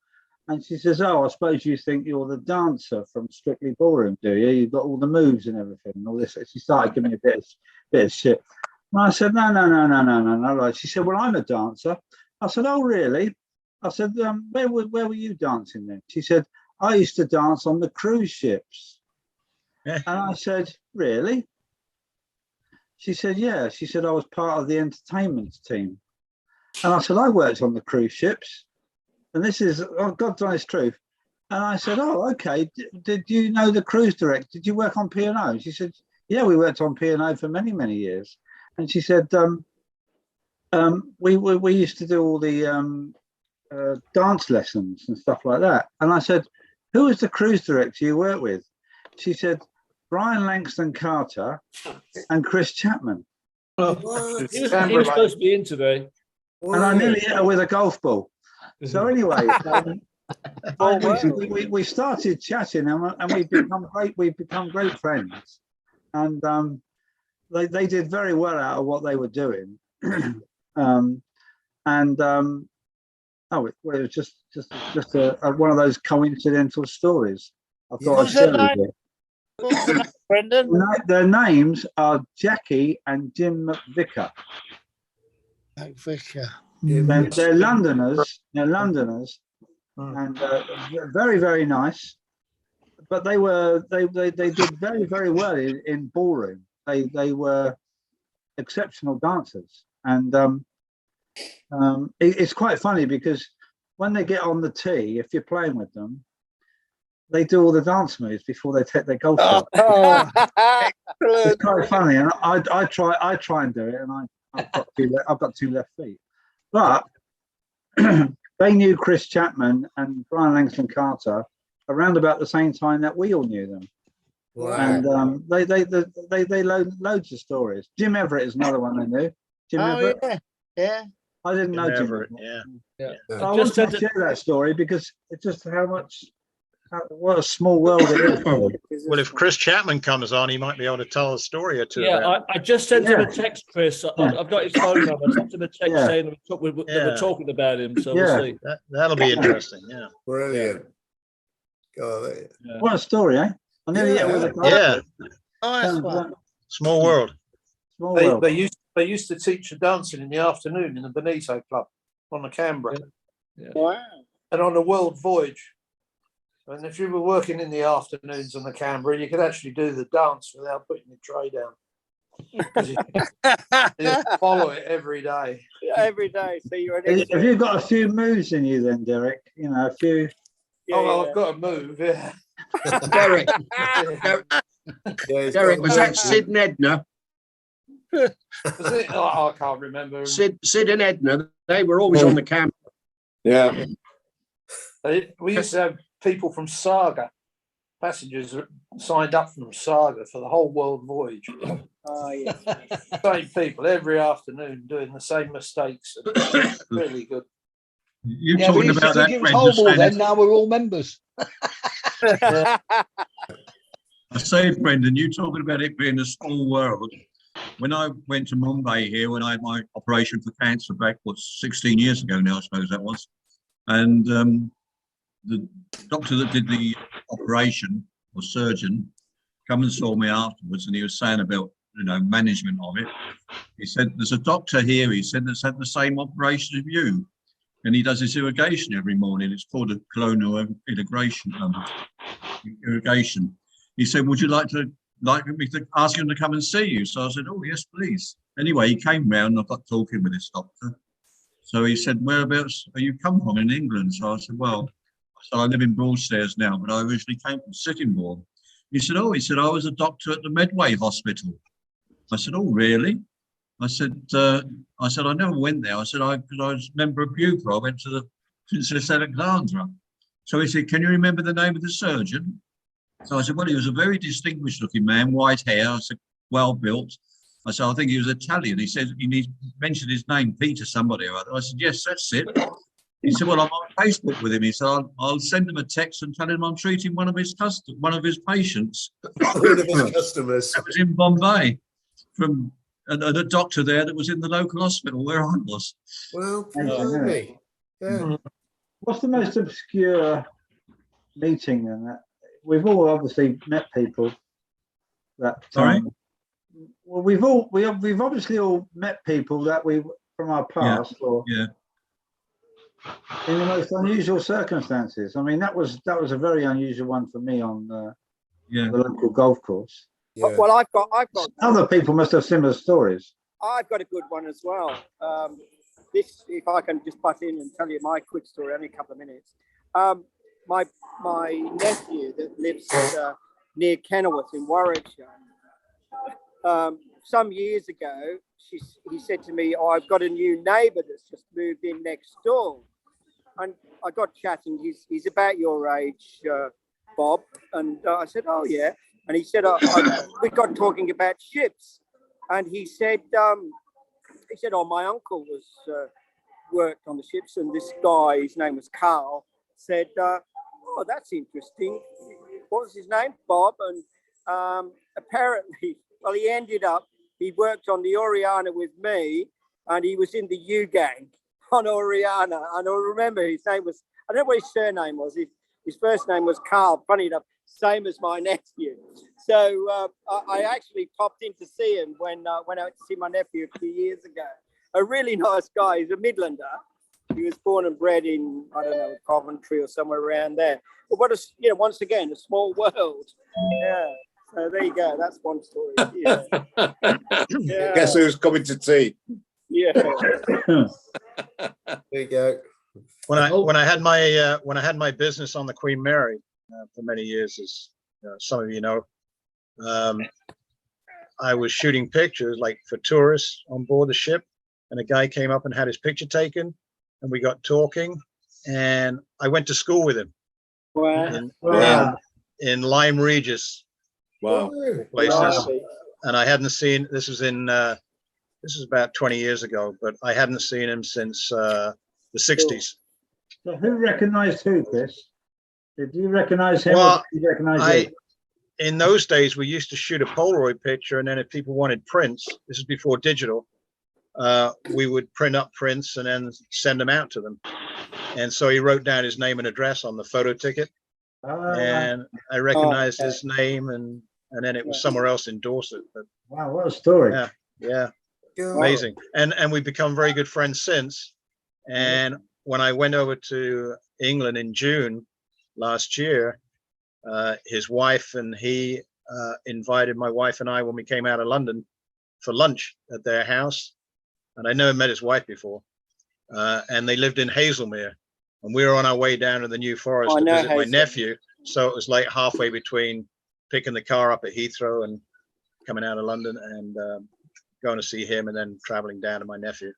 And she says, "Oh, I suppose you think you're the dancer from Strictly Ballroom, do you? You've got all the moves and everything and all this." She started giving me a bit of shit. And I said, no. She said, "Well, I'm a dancer." I said, "Oh, really?" I said, where were you dancing then?" She said, "I used to dance on the cruise ships." And I said, "Really?" She said, "Yeah." She said, "I was part of the entertainment team." And I said, "I worked on the cruise ships." And this is God's honest truth. And I said, "Oh, okay. Did you know the cruise director? Did you work on P&O?" She said, "Yeah, we worked on P&O for many, many years." And she said, we used to do all the dance lessons and stuff like that." And I said, "Who was the cruise director you worked with?" She said, "Brian Langston Carter and Chris Chapman." He was supposed to be in today. And I nearly hit her with a golf ball. So anyway, we started chatting, and we've become great friends. And they did very well out of what they were doing. Oh, it was just one of those coincidental stories. I thought I'd share with you. What's the name, Brendan? Their names are Jackie and Jim McVicker. Fisher. They're Londoners. They're Londoners, and very, very nice. But they did very, very well in ballroom. They were exceptional dancers, and it's quite funny because when they get on the tee, if you're playing with them, they do all the dance moves before they take their golf shot. It's quite funny, and I try and do it, and I've got two left feet, but they knew Chris Chapman and Brian Langston Carter around about the same time that we all knew them. Wow. And they loads of stories. Jim Everett is another one they knew. Jim Everett. Yeah. I didn't know Jim Everett. Yeah. I wanted to share that story because it's just what a small world it is. Well, if Chris Chapman comes on, he might be able to tell a story or two. Yeah, I just sent him a text, Chris. I've got his phone number. I sent him a text saying they were talking about him. So we'll see. That'll be interesting. Yeah. Brilliant. What a story, eh? I nearly get with Yeah. Nice one. Small world. Small world. They used to teach the dancing in the afternoon in the Benito Club on the Canberra. Yeah. Wow. And on the World Voyage. And if you were working in the afternoons on the Canberra, you could actually do the dance without putting the tray down. You follow it every day. Every day. So you're an Have you got a few moves in you then, Derek? You know, a few. I've got to move, yeah. Derek, Derek, was that Sid and Edna? Was it? I can't remember. Sid and Edna, they were always on the camera. Yeah. We used to have people from Saga, passengers signed up from Saga for the whole World Voyage. Oh, yes. Same people every afternoon doing the same mistakes. Really good. You're talking about that, Brendan. Then now we're all members. I say, Brendan, you talking about it being a small world. When I went to Mumbai here, when I had my operation for cancer back, 16 years ago now, I suppose that was, and the doctor that did the operation, or surgeon, come and saw me afterwards, and he was saying about, management of it. He said, there's a doctor here, he said, that's had the same operation as you, and he does this irrigation every morning. It's called a colonial irrigation. He said, would you like me to ask him to come and see you? So I said, oh, yes, please. Anyway, he came round and I got talking with this doctor. So he said, whereabouts are you come from in England? So I said, well, I live in Broadstairs now, but I originally came from Sittingbourne. He said, I was a doctor at the Medway Hospital. I said, oh, really? I said, I never went there. I said, I was a member of Bupa. I went to the Princess Alexandra. So he said, can you remember the name of the surgeon? So I said, well, he was a very distinguished looking man, white hair. I said, well built. I said, I think he was Italian. He said, he mentioned his name, Peter somebody or other. I said, yes, that's it. He said, well, I'm on Facebook with him. He said, I'll send him a text and tell him I'm treating one of his patients. One of his customers. That was in Bombay, from a doctor there that was in the local hospital where I was. Well, What's the most obscure meeting and that? We've all obviously met people that. Sorry? Well, we've obviously all met people that we from our past, or in the most unusual circumstances. I mean, that was a very unusual one for me on the local golf course. Yeah. Well, I've got. Other people must have similar stories. I've got a good one as well. This, if I can just butt in and tell you my quick story, only a couple of minutes. My nephew that lives near Kenilworth in Warwickshire. Some years ago, he said to me, "Oh, I've got a new neighbour that's just moved in next door," and I got chatting. He's about your age, Bob, and I said, "Oh yeah," and he said, "We got talking about ships," and he said, "Oh, my uncle was worked on the ships, and this guy, his name was Carl, said." Oh, that's interesting. What was his name? Bob. And apparently, well, he ended up he worked on the Oriana with me, and he was in the U gang on Oriana. And I remember his name was, I don't know what his surname was. His first name was Carl, funny enough, same as my nephew. So I actually popped in to see him when I went to see my nephew a few years ago. A really nice guy. He's a Midlander. He was born and bred in, I don't know, Coventry or somewhere around there. But what a, you know, once again, a small world. Yeah. So there you go. That's one story. Yeah. Yeah. Guess who's coming to tea? Yeah. There you go. When I had my business on the Queen Mary for many years, as some of you know, I was shooting pictures like for tourists on board the ship, and a guy came up and had his picture taken, and we got talking, and I went to school with him. Wow. In Lyme Regis. Wow. Places. Wow. And I hadn't seen, this was about 20 years ago, but I hadn't seen him since the 60s. So who recognized who, Chris? Did you recognize him? Well, or did you recognize you? In those days, we used to shoot a Polaroid picture, and then if people wanted prints, this is before digital, we would print up prints and then send them out to them. And so he wrote down his name and address on the photo ticket, and I recognized his name, and then it was somewhere else in Dorset. But wow, what a story! Yeah, amazing. And we've become very good friends since. And when I went over to England in June last year, his wife and he invited my wife and I, when we came out of London, for lunch at their house. And I never met his wife before. And they lived in Hazelmere. And we were on our way down to the New Forest to visit my nephew. So it was like halfway between picking the car up at Heathrow and coming out of London and going to see him, and then traveling down to my nephew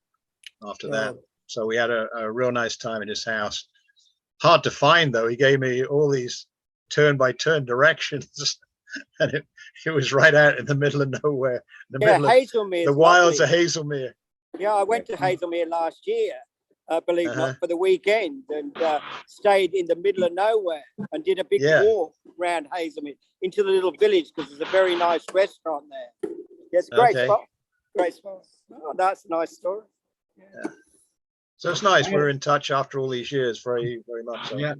after that. So we had a real nice time in his house. Hard to find, though. He gave me all these turn-by-turn directions, and it was right out in the middle of nowhere, the middle of the wilds of Hazelmere. Yeah, I went to Hazelmere last year, believe it or not, for the weekend, and stayed in the middle of nowhere and did a big walk around Hazelmere into the little village, because there's a very nice restaurant there. Yes, great spot. Great spot. Oh, that's a nice story. Yeah. So it's nice. We're in touch after all these years, very, very much so. Yeah,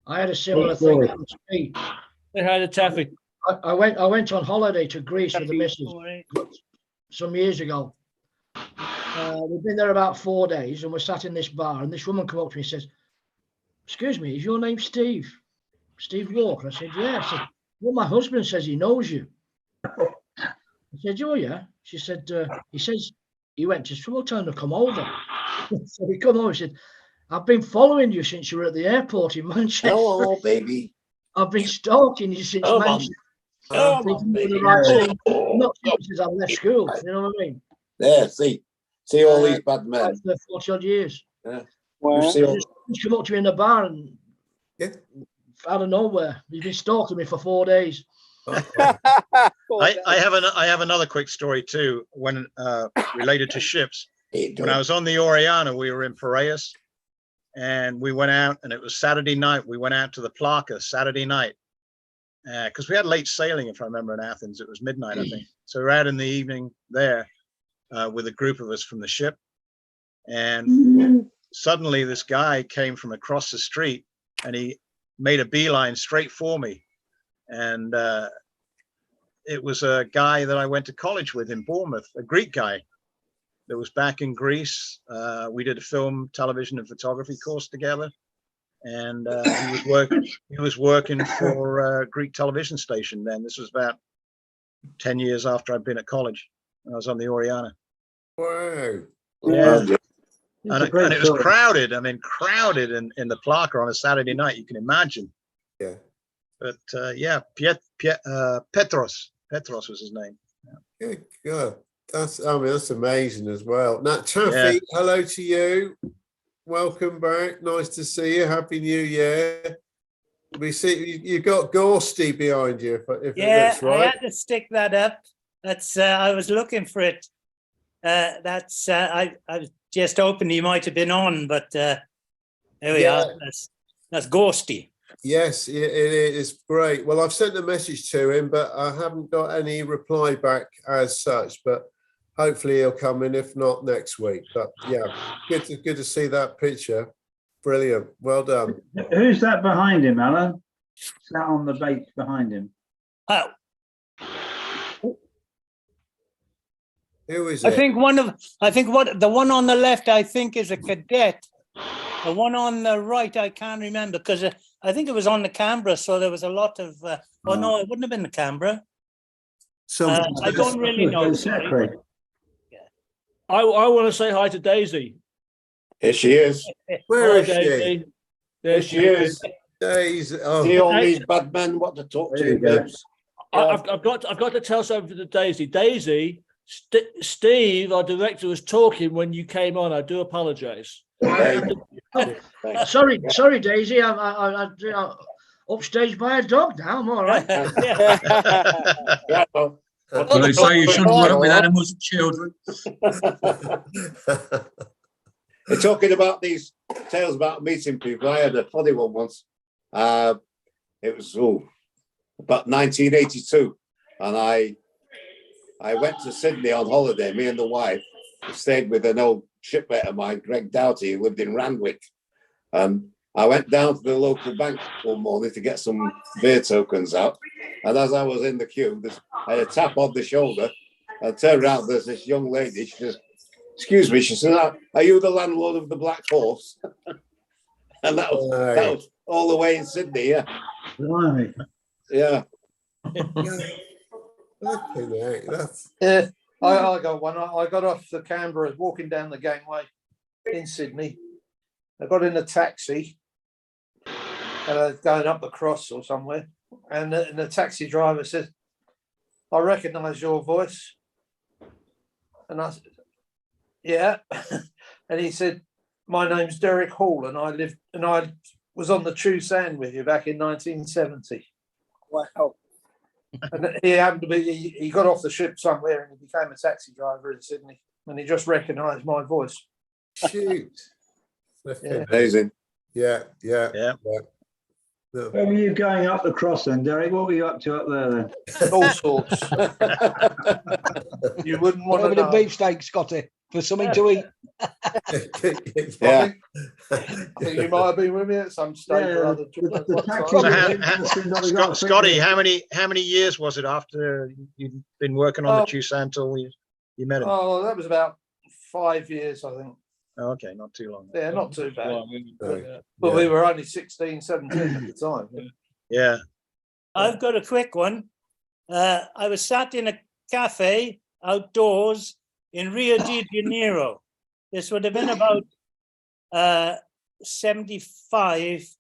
I had a similar thing happen to me. They had a taffy. I went on holiday to Greece with the missus some years ago. We've been there about 4 days, and we're sat in this bar, and this woman came up to me and says, "Excuse me, is your name Steve? Steve Walker?" I said, "Yeah." I said, "Well, my husband says he knows you." I said, "Oh, yeah." She said, "He says he went to school, tell him to come over." So he come over, he said, "I've been following you since you were at the airport in Manchester." Hello, baby. "I've been stalking you since Manchester." I'm thinking you're the right thing. Not since I've left school, you know what I mean? Yeah, see all these bad men. 40 odd years. Yeah. Just come up to me in the bar and out of nowhere, you've been stalking me for 4 days. I have another quick story too, when related to ships. When I was on the Oriana, we were in Piraeus, and we went out, and it was Saturday night. We went out to the Plaka Saturday night because we had late sailing, if I remember, in Athens. It was midnight, I think. So we were out in the evening there with a group of us from the ship, and suddenly this guy came from across the street, and he made a beeline straight for me. And it was a guy that I went to college with in Bournemouth, a Greek guy that was back in Greece. We did a film, television, and photography course together, and he was working for a Greek television station then. This was about 10 years after I'd been at college. I was on the Oriana. Wow. Yeah. And it was crowded. I mean, crowded in the Plaka on a Saturday night. You can imagine. Yeah. But Petros was his name. Yeah. Good God. That's amazing as well. Now, Taffy, hello to you. Welcome back. Nice to see you. Happy New Year. We see you've got Gorsty behind you. If that's right. I had to stick that up. That's I was looking for it. I just opened. You might have been on, but there we are. That's Gorsty. Yes, it is great. Well, I've sent a message to him, but I haven't got any reply back as such. But hopefully he'll come in. If not, next week. But yeah, good to see that picture. Brilliant. Well done. Who's that behind him, Alan? Sat on the bait behind him. Oh, Who is I it? think the one on the left, I think, is a cadet. The one on the right, I can't remember because I think it was on the Canberra, so there was a lot of. Oh no, it wouldn't have been the Canberra. I don't really know. Sorry. I want to say hi to Daisy. Here she is. Where is she? Daisy. There Here she is. Daisy. See all these bad men what to talk to, babes. I've got to tell something to Daisy. Daisy, Steve, our director, was talking when you came on. I do apologise. Sorry, Daisy. I'm upstaged by a dog now. I'm all right. Well, they say you shouldn't work with animals and children. They're talking about these tales about meeting people. I had a funny one once. It was about 1982, and I went to Sydney on holiday. Me and the wife stayed with an old shipmate of mine, Greg Doughty, who lived in Randwick. I went down to the local bank one morning to get some beer tokens out. And as I was in the queue, I had a tap on the shoulder. I turned around, there's this young lady. She says, "Excuse me," she said, "Are you the landlord of the Black Horse?" And that was all the way in Sydney, yeah. Right. Yeah. Yeah, I got one. I got off the Canberra, walking down the gangway in Sydney. I got in a taxi, going up the cross or somewhere, and the taxi driver said, "I recognise your voice," and I said, "Yeah," and he said, "My name's Derek Hall, and I was on the True Sand with you back in 1970." Wow. And he happened to be, he got off the ship somewhere and he became a taxi driver in Sydney, and he just recognised my voice. Shoot. Yeah. Amazing. Yeah. Where were you going up the cross then, Derek? What were you up to up there then? All sorts. You wouldn't want to Over know. the beefsteak, Scotty, for something to eat. Yeah. I think you might have been with me at some stage or other. Scotty, how many years was it after you'd been working on the Tucson till you met him? Oh, that was about 5 years, I think. Oh, okay, not too long. Yeah, not too bad. But we were only 16, 17 at the time. Yeah. I've got a quick one. I was sat in a cafe outdoors in Rio de Janeiro. This would have been about 75.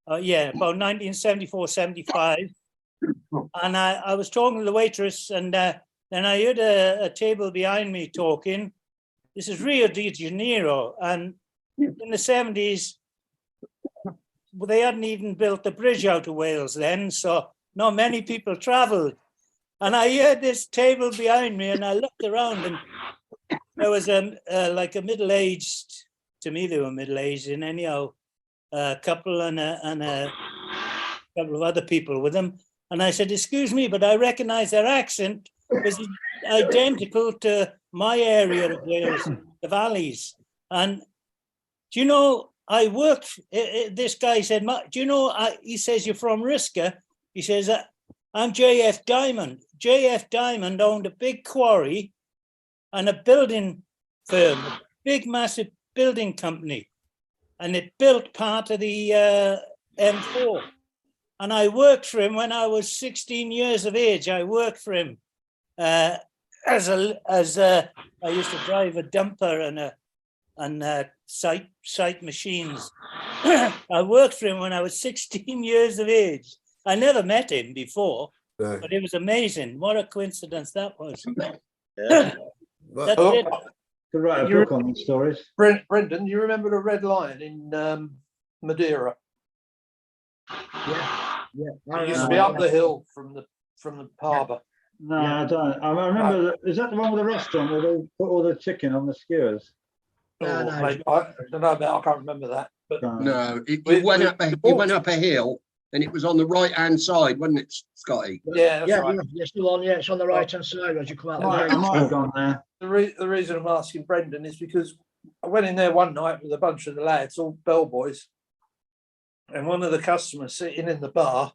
About 1974, 75. And I was talking to the waitress, and then I heard a table behind me talking. This is Rio de Janeiro, and in the 70s, they hadn't even built the bridge out of Wales then, so not many people travelled. And I heard this table behind me, and I looked around, and there was like a middle-aged, to me they were middle-aged, and anyhow, a couple and a couple of other people with them. And I said, "Excuse me, but I recognise their accent was identical to my area of Wales, the valleys." And do you know, I worked, this guy said, "Do you know," he says, "you're from Risca?" He says, "I'm JF Diamond." JF Diamond owned a big quarry and a building firm, a big, massive building company. And it built part of the M4. And I worked for him when I was 16 years of age. I worked for him I used to drive a dumper and site machines. I worked for him when I was 16 years of age. I never met him before, but it was amazing. What a coincidence that was. Yeah. That's it. To write a book on these stories. Brendan, you remember the Red Lion in Madeira? Yeah. It used to be up the hill from the harbour. No, I don't. I remember. Is that the one with the restaurant where they put all the chicken on the skewers? I don't know about. I can't remember that. No, it went up a hill, and it was on the right hand side, wasn't it, Scotty? Yeah, that's Yeah, right. you're still on. Yeah, it's on the right hand side as you come out. the I gate. might have gone there. The reason I'm asking Brendan is because I went in there one night with a bunch of the lads, all bellboys, and one of the customers sitting in the bar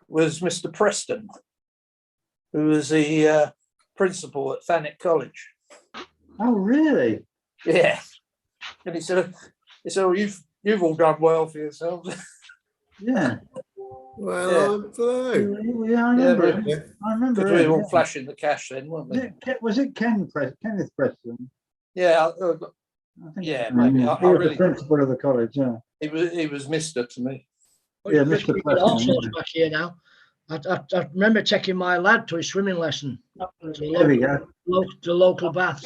was Mr. Preston, who was the principal at Thanet College. Oh, really? Yeah. And he said, "Oh, you've all done well for yourselves." Yeah. Well, I'm through. Yeah, I remember. Yeah, it. I remember. Because we it, were all yeah. flashing the cash then, weren't we? Was it Kenneth Preston? Yeah, I think yeah, so, maybe. He I was really, the principal of the college. Yeah. he was Mister to me. Well, Yeah, you're Mr. getting all Preston, sorts yeah. back here now. I remember taking my lad to his swimming lesson to There we go. the local baths.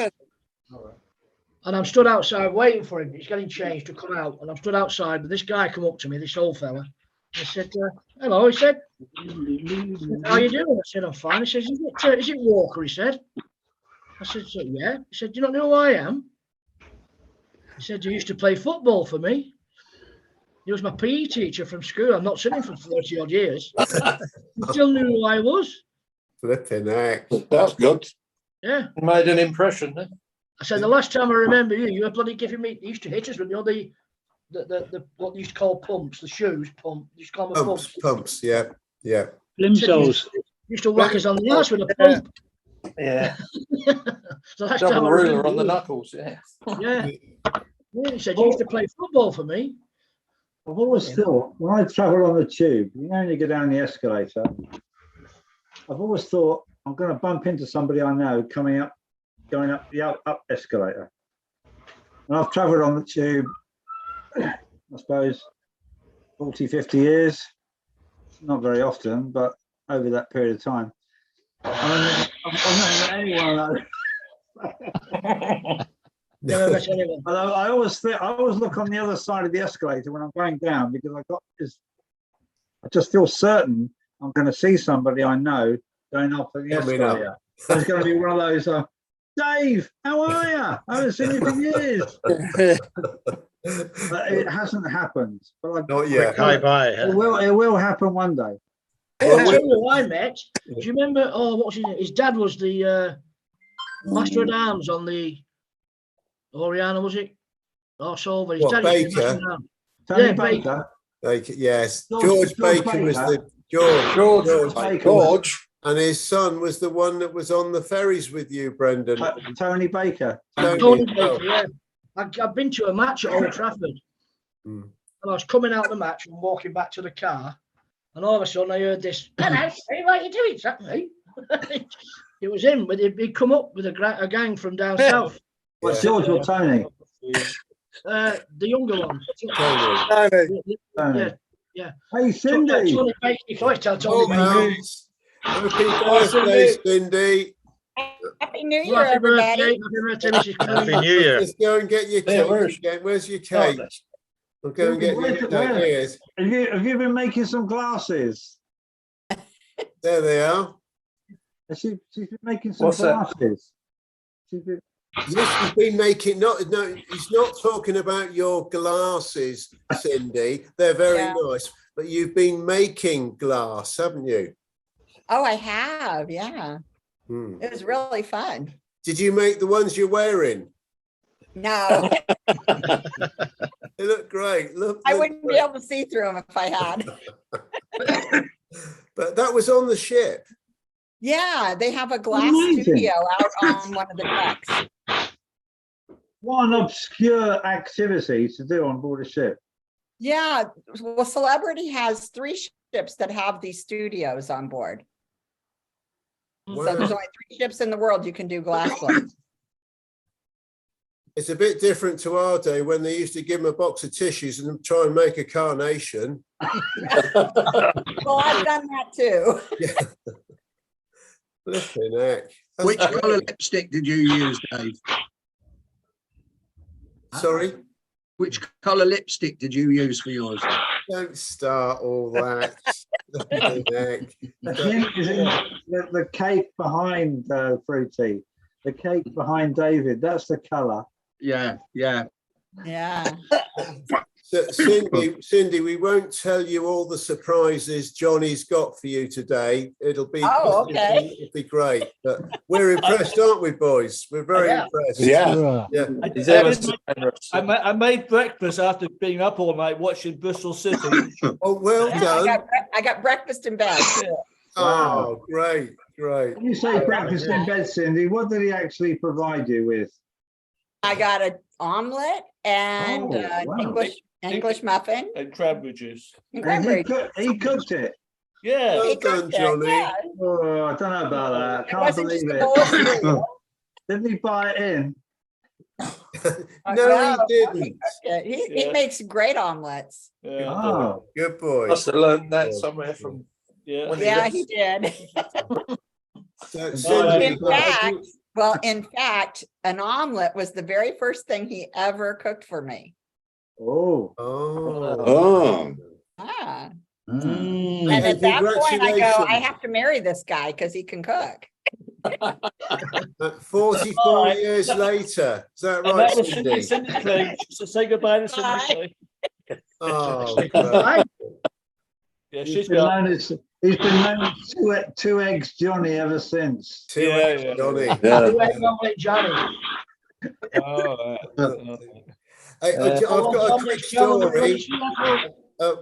And I'm stood outside waiting for him. He's getting changed to come out. And I'm stood outside, but this guy come up to me, this old fella. I said, hello. He said, how you doing? I said, I'm fine. He says, is it Walker? He said. I said, yeah. He said, do you not know who I am? He said, you used to play football for me. He was my PE teacher from school. I'm not seen him for 30 odd years. He still knew who I was. Flipping heck. That's good. Yeah. Made an impression then. I said, the last time I remember you, you were bloody giving me, you used to hit us with the what you used to call pumps, the shoes pump. You used to call them pumps. Pumps, yeah. Plimsolls. You used to whack us on the ass with a pump. Yeah. So last Double time I ruler remember on the you. knuckles, yeah. Yeah. Yeah, he said, you used to play football for me. I've always thought when I travel on the tube, you know, when you go down the escalator, I've always thought I'm going to bump into somebody I know going up the up escalator. And I've travelled on the tube, I suppose, 40, 50 years. Not very often, but over that period of time. I've not met anyone. Never met anyone. Although I always look on the other side of the escalator when I'm going down because I just feel certain I'm going to see somebody I know going up the escalator. There's going to be one of those. Dave, how are you? I haven't seen you for years. But it hasn't happened. But Not yet. Bye. It will happen one day. I'll tell you who I met. Do you remember? Oh, what was his name? His dad was the Master at Arms on the Oriana, was it? Oh, Solver. His What, dad used to be Baker? Master at Arms. Tony Yeah, Baker. Baker, yes. George George Baker was Baker. the George. And his son was the one that was on the ferries with you, Brendan. Tony Baker. Tony Baker, yeah. I've been to a match at Old Trafford. And I was coming out of the match and walking back to the car. And all of a sudden I heard this, hello, hey, what are you doing? Is that me? It was him, but he'd come up with a gang from down south. What, George or Tony? The younger one. Tony. Yeah. Hey, Cindy. Tony Baker, you can always tell Tony Baker. Happy birthday, Cindy. Happy New Year, Well, happy everybody. birthday, Mrs. Kelly. Happy New Year. Let's go and get your cake. Where's your cake? We'll go and get your cake. Yes. Have you been making some glasses? There they are. She's been making some What's that? glasses. She's been, Yes, you've been making no. He's not talking about your glasses, Cindy. They're very nice, but you've been making glass, haven't you? Oh, I have. Yeah. It was really fun. Did you make the ones you're wearing? No, They look great. Look, I wouldn't be able to see through them if I had. But that was on the ship. Yeah, they have a glass Amazing. studio out on one of the decks. what an obscure activity to do on board a ship. Yeah, well, Celebrity has 3 ships that have these studios on board. So there's only 3 ships in the world you can do glass blades. It's a bit different to our day when they used to give them a box of tissues and try and make a carnation. Well, I've done that too. Flipping heck. Which colour lipstick did you use, Dave? Sorry? Which colour lipstick did you use for yours? Don't start all that. Flipping heck. The cake behind Fruity, the cake behind David, that's the colour. Yeah. Yeah. So, Cindy, we won't tell you all the surprises Johnny's got for you today. It'll be it'll be great. But we're impressed, aren't we, boys? We're very impressed. Yeah. I made breakfast after being up all night watching Bristol City. Oh, well done. I got breakfast in bed. Oh, great. When you say breakfast in bed, Cindy, what did he actually provide you with? I got an omelet and English muffin and cranberry juice. And cranberry He cooked it. Yeah. Well done, Johnny. Yeah. Oh, I don't know about that. Can't wasn't believe just a bowl of cereal. Didn't he buy it in? No, he didn't. He makes great omelets. Oh, good boy. Must have learned that somewhere from. Yeah, he did. In fact, an omelet was the very first thing he ever cooked for me. Oh. Ah. Mm. And at that point, I go, I Congratulations. have to marry this guy because he can cook. 44 years later. Is that And right, that was Cindy? Cindy's claim. So say goodbye to Cindy. Oh, yeah, He's been known as 2 eggs Johnny ever since. Two eggs Johnny. Two egg omelette Johnny. I've got a quick story.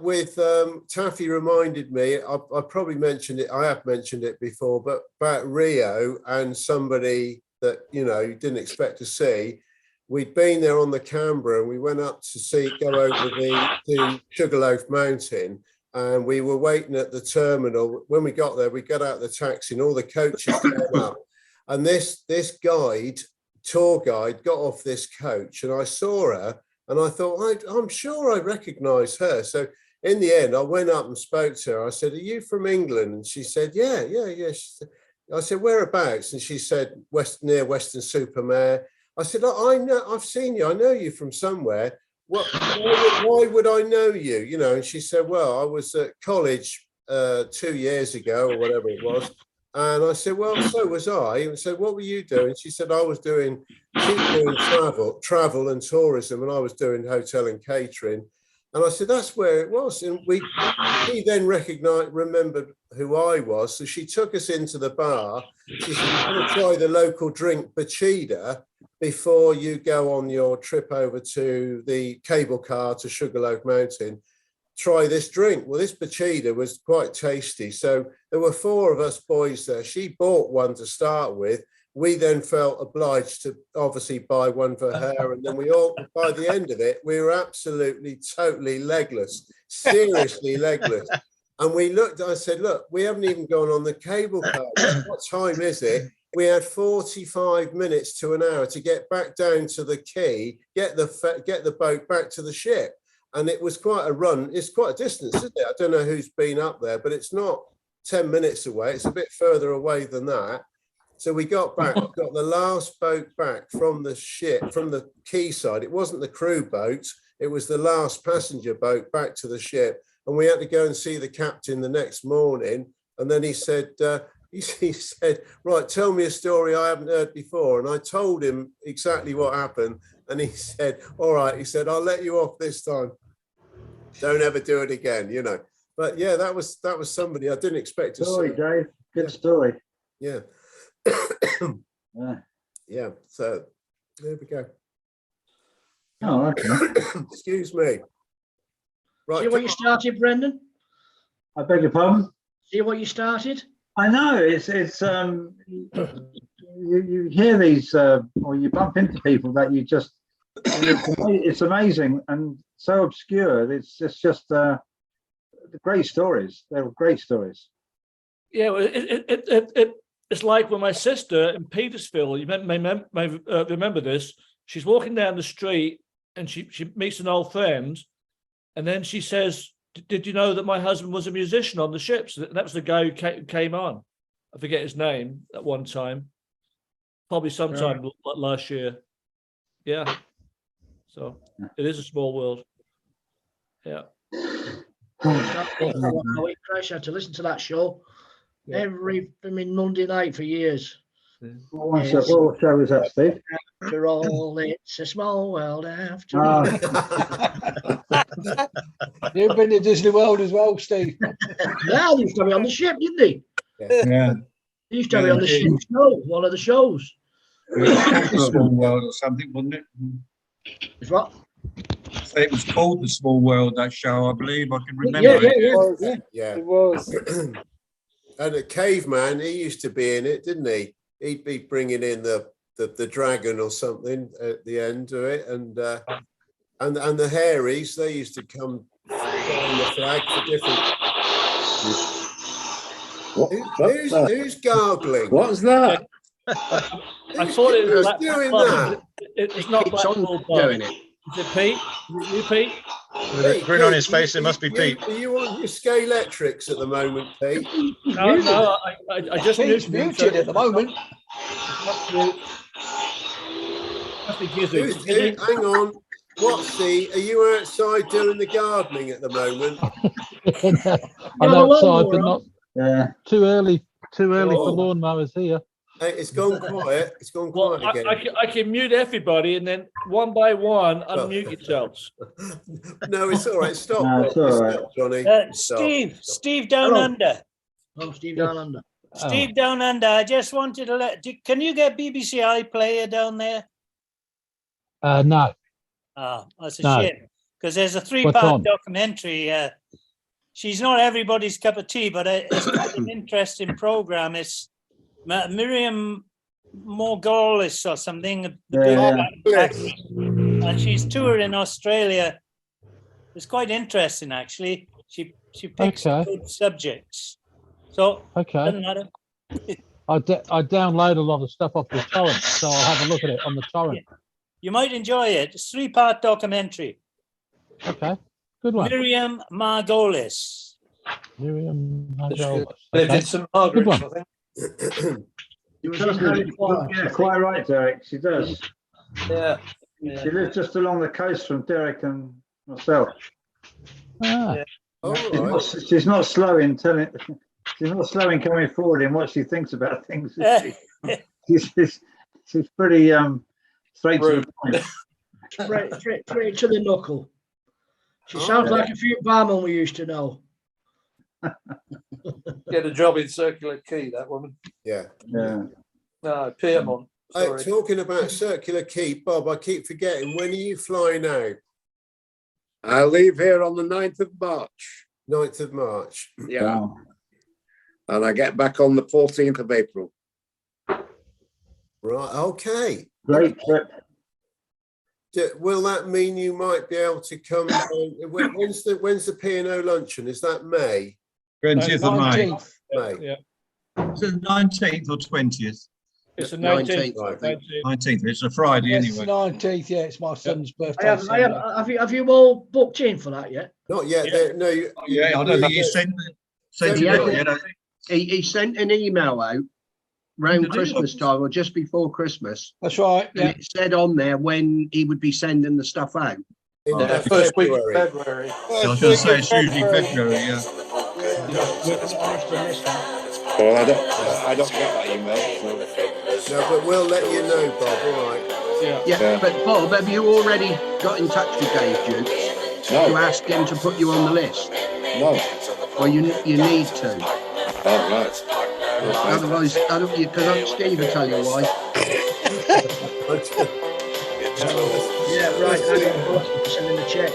With Taffy reminded me, I probably mentioned it, I have mentioned it before, but about Rio and somebody that, you didn't expect to see. We'd been there on the Canberra and we went up to go over to Sugarloaf Mountain, and we were waiting at the terminal. When we got there, we got out of the taxi and all the coaches came up. And this tour guide got off this coach and I saw her. And I thought, I'm sure I recognize her. So in the end, I went up and spoke to her. I said, are you from England? And she said, yeah. I said, whereabouts? And she said, near Weston-super-Mare. I said, I know, I've seen you. I know you from somewhere. Why would I know you? And she said, well, I was at college 2 years ago or whatever it was. And I said, well, so was I. And said, what were you doing? She said, she was doing travel and tourism, and I was doing hotel and catering. And I said, that's where it was. And he then remembered who I was. So she took us into the bar. She said, you're going to try the local drink, Bachida, before you go on your trip over to the cable car to Sugarloaf Mountain. Try this drink. Well, this Bachida was quite tasty. So there were 4 of us boys there. She bought one to start with. We then felt obliged to obviously buy one for her. And then by the end of it, we were absolutely, totally legless, seriously legless. And we looked, I said, look, we haven't even gone on the cable car. What time is it? We had 45 minutes to an hour to get back down to the quay, get the boat back to the ship. And it was quite a run. It's quite a distance, isn't it? I don't know who's been up there, but it's not 10 minutes away. It's a bit further away than that. So we got back, got the last boat back from the ship, from the quayside. It wasn't the crew boat. It was the last passenger boat back to the ship. And we had to go and see the captain the next morning. And then he said, right, tell me a story I haven't heard before. And I told him exactly what happened. And he said, all right, he said, I'll let you off this time. Don't ever do it again, But yeah, that was somebody I didn't expect to see. Dave. Good story. Yeah. Yeah. So there we go. Oh, okay. Excuse me. Right. See what you started, Brendan? I beg your pardon? See what you started? I know it's you hear these or you bump into people that you just it's amazing and so obscure. It's just great stories. They were great stories. Yeah, it's like when my sister in Petersfield, you may remember this, she's walking down the street and she meets an old friend, and then she says, did you know that my husband was a musician on the ships? That was the guy who came on. I forget his name at one time, probably sometime last year. Yeah. So it is a small world. Yeah. I had to listen to that show every Monday night for years. What show is that, Steve? After all, it's a small world after all. You've been to Disney World as well, Steve. Yeah, they used to have it on the ship, didn't they? Yeah. They used to have it on the ship show, one of the shows. It was called the Small World or something, wasn't it? It's what? So it was called the Small World, that show, I believe. I can remember. Yeah. It was. And a caveman, he used to be in it, didn't he? He'd be bringing in the dragon or something at the end of it, and the hairies, they used to come flying the flag for different. Who's gargling? What's that? I thought it was Who's Black doing Bob. that? It's not Keeps Black on Bob. doing it. Is it Pete? Is it you, Pete? With a grin on his face, it must be Pete. Are you on your Scalextrics at the moment, Pete? No, I just Pete's muted at the moment. Must be Gizzy. Hang on. Are you outside doing the gardening at the moment? I'm outside, but not Yeah. too early for lawnmowers here. Hey, it's gone quiet. It's gone quiet again. I can mute everybody and then one by one unmute yourselves. No, it's all right. Stop. No, it's all right. Stop, Johnny. Steve Down Under. Oh, Steve Down Under. Steve Down Under. I just wanted to can you get BBC iPlayer down there? No. Oh, that's a No. shame. Because there's a What's 3-part on? documentary. She's not everybody's cup of tea, but it's quite an interesting program. It's Miriam Morgullis or something, the big actress, and she's toured in Australia. It's quite interesting, actually. She picks good subjects. So doesn't matter. I download a lot of stuff off the torrent, so I'll have a look at it on the torrent. Yeah. You might enjoy it. It's a 3-part documentary. Okay, good one. Miriam Margolis. Miriam Margolis. Lived in St Margaret's, I think. Yeah, quite right, Derek. She does. Yeah. She lives just along the coast from Derek and myself. Ah. She's not slow in telling. She's not slow in coming forward in what she thinks about things. She's pretty straight to the point. Straight to the knuckle. She sounds like a few barmen we used to know. Get a job in Circular Quay, that woman. Yeah. No, Piermont. Hey, talking about Circular Quay, Bob, I keep forgetting. When are you flying out? I leave here on the 9th of March. 9th of March. Yeah. Wow. And I get back on the 14th of April. Right. Okay. Great trip. Will that mean you might be able to come? When's the P&O luncheon? Is that May? 20th of May. May. Yeah. It's the 19th or 20th. It's the 19th. 19th. It's a Friday Yes, anyway. 19th, yeah, it's my son's birthday. Have you all booked in for that yet? Not yet. No. I don't think he sent it yet. He sent an email out around Christmas time or just before Christmas. That's right. And it said on there when he would be sending the stuff out. First week of February. I was going to say it's usually February, yeah. Well, I don't get that email. So. No, but we'll let you know, Bob. All right. Yeah. But Bob, have you already got in touch with Dave Dukes to ask him to put you on the list? No. Well, you need to. Oh, right. Otherwise, because Steve will tell you why. Yeah, right. Sending the check.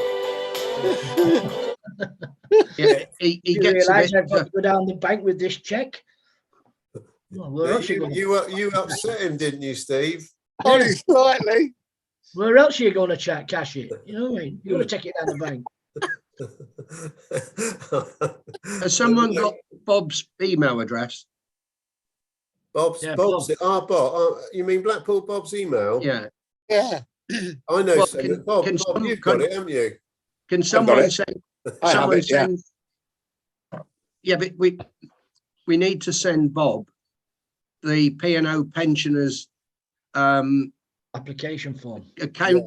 Yeah, he you gets realise I've got to go down the bank with this check? Well, you upset him, didn't you, Steve? Only slightly. Where else are you going to cash it? You know what I mean? You're going to take it down the bank. Has someone got Bob's email address? Bob's. You mean Blackpool Bob's email? Yeah. Yeah. I know. Bob, you've got it, haven't you? Can someone send? Someone send. Yeah, but we need to send Bob the P&O pensioners application form account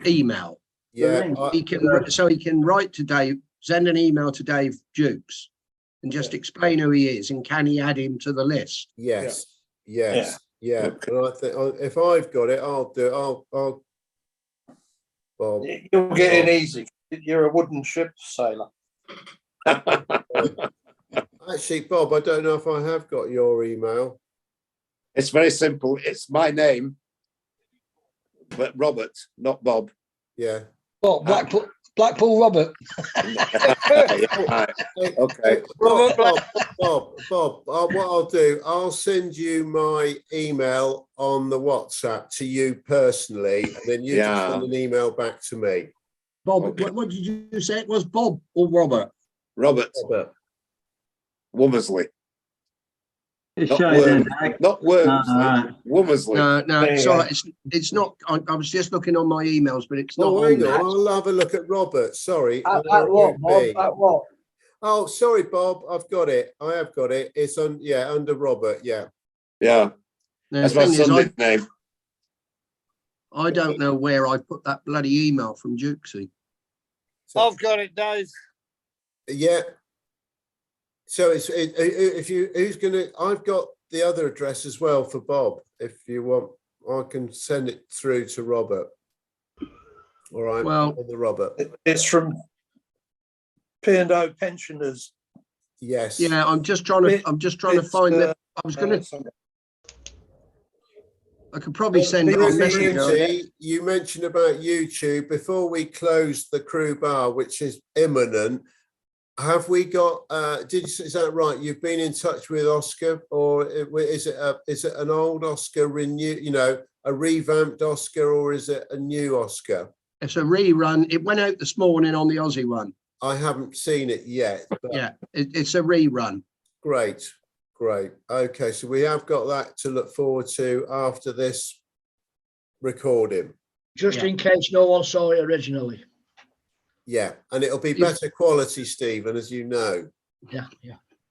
email. Yeah, he can write to Dave, send an email to Dave Dukes, and just explain who he is and can he add him to the list. Yes. Yes. Yeah. And I think if I've got it, I'll do it. I'll. Bob. You'll get in easy. You're a wooden ship sailor. Actually, Bob, I don't know if I have got your email. It's very simple. It's my name, but Robert, not Bob. Yeah. What, Blackpool Robert? Right. Okay. Bob, what I'll do, I'll send you my email on the WhatsApp to you personally, and then you just send an email back to me. Bob, what did you say? It was Bob or Robert? Robert. Womersley. It's Not showing Wormsley. Womersley. No, sorry, it's not. I was just looking on my emails, but it's not. Hang on, I'll have a look at Robert. Sorry. At what, Bob? At what? Oh, sorry, Bob. I've got it. I have got it. It's under Robert. Yeah. Yeah. That's my son's name. I don't know where I put that bloody email from Jukesy. I've got it, Dave. Yeah. So who's gonna? I've got the other address as well for Bob. If you want, I can send it through to Robert. All right. Well, the Robert. It's from P&O pensioners. Yes. Yeah, I'm just trying to find that. I was going to. I could probably send it on Messenger. You mentioned about YouTube before we close the crew bar, which is imminent. Have we got? Is that right? You've been in touch with Oscar, or is it an old Oscar a revamped Oscar, or is it a new Oscar? It's a rerun. It went out this morning on the Aussie one. I haven't seen it yet. But yeah, it's a rerun. Great. Okay, so we have got that to look forward to after this recording. Just in case no one saw it originally. Yeah, and it'll be better quality, Stephen, as you know. Yeah.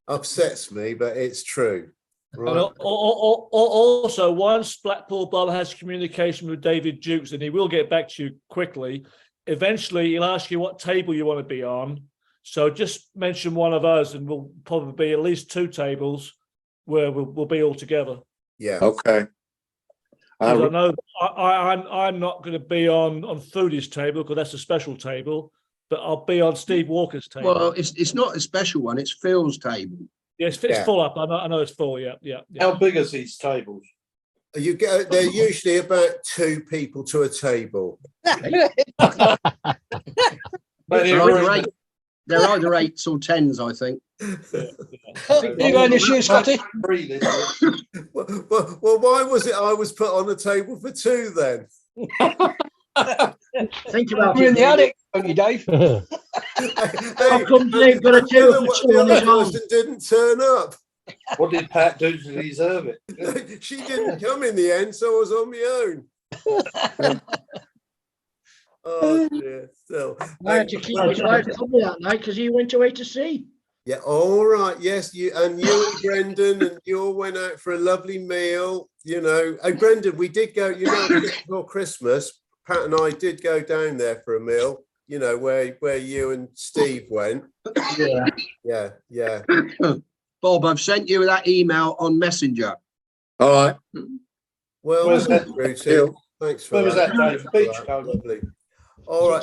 Upsets me, but it's true. Right. And also, once Blackpool Bob has communication with David Jukes, and he will get back to you quickly, eventually he'll ask you what table you want to be on. So just mention one of us, and we'll probably be at least 2 tables where we'll be all together. Yeah. Okay. I know I'm not going to be on Foodie's table because that's a special table, but I'll be on Steve Walker's table. Well, it's not a special one. It's Phil's table. Yeah, it's full up. I know it's full. Yeah. How big are these tables? They're usually about 2 people to a table. They're either 8s or 10s, I think. You going this year, Scotty? Well, why was it I was put on the table for 2 then? Think about We're it. in the attic, don't you, Dave? How come Dave got a table for 2 on his own? Didn't turn up. What did Pat do to deserve it? She didn't come in the end, so I was on my own. Oh dear. Still, I had to keep my wife company that night because he went away to sea. Yeah, all right. Yes, you and Brendan, and you all went out for a lovely meal. Oh, Brendan, we did go. Before Christmas, Pat and I did go down there for a meal. Where you and Steve went. Yeah. Bob, I've sent you that email on Messenger. All right. Well, thanks for Where was that, Dave? Beach Lovely. All right,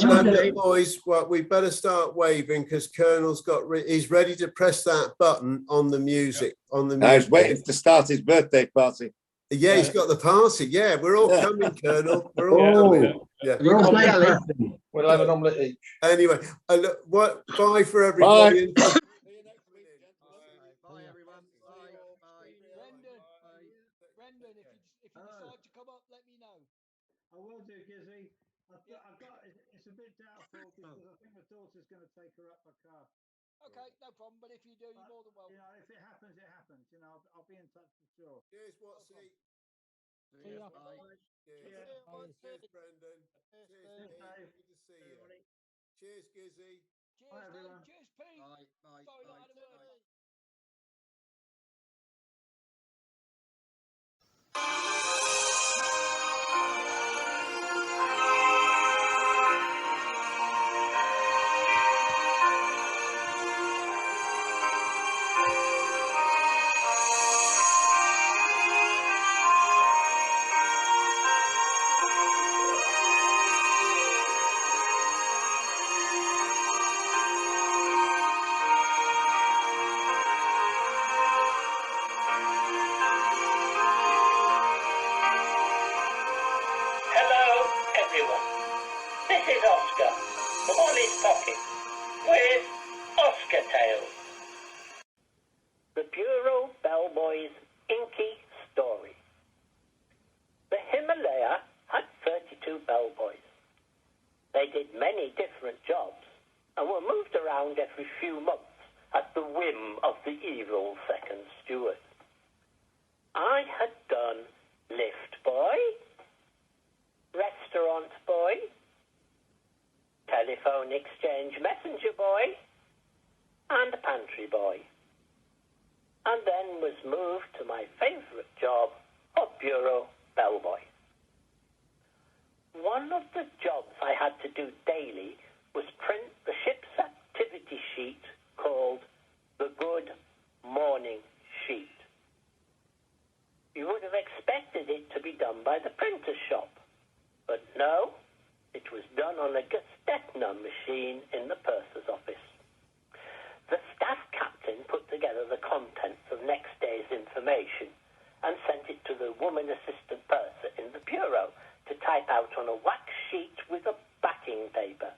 boys. Well, we better start waving because Colonel's he's ready to press that button on the music. I was waiting to start his birthday party. Yeah, he's got the party. Yeah, we're all coming, Colonel. We're all coming. Yeah. We'll have an omelette each. Anyway, bye for everybody. Bye, everyone. Brendan, if you decide to come up, let me know. I will do, Gizzy. It's a bit doubtful because I think my daughter's going to take her up a car. Okay, no problem. But if you do, you're more than welcome. If it happens, it happens. I'll be in touch for sure. Cheers, Watsy. See ya. Cheers, Brendan. Cheers, Dave. Good to see you. Cheers, Gizzy. Cheers, everyone. Cheers, Pete. Bye. Sorry, not had a word. This is Oscar from Ollie's Pocket with Oscar Tales. The Bureau Bellboy's Inky Story. The Himalaya had 32 bellboys. They did many different jobs and were moved around every few months at the whim of the evil second steward. I had done lift boy, restaurant boy, telephone exchange messenger boy, and pantry boy, and then was moved to my favourite job of bureau bellboy. One of the jobs I had to do daily was print the ship's activity sheet called the Good Morning Sheet. You would have expected it to be done by the printer's shop, but no, it was done on a Gestetner machine in the purser's office. The staff captain put together the contents of next day's information and sent it to the woman assistant purser in the bureau to type out on a wax sheet with a backing paper.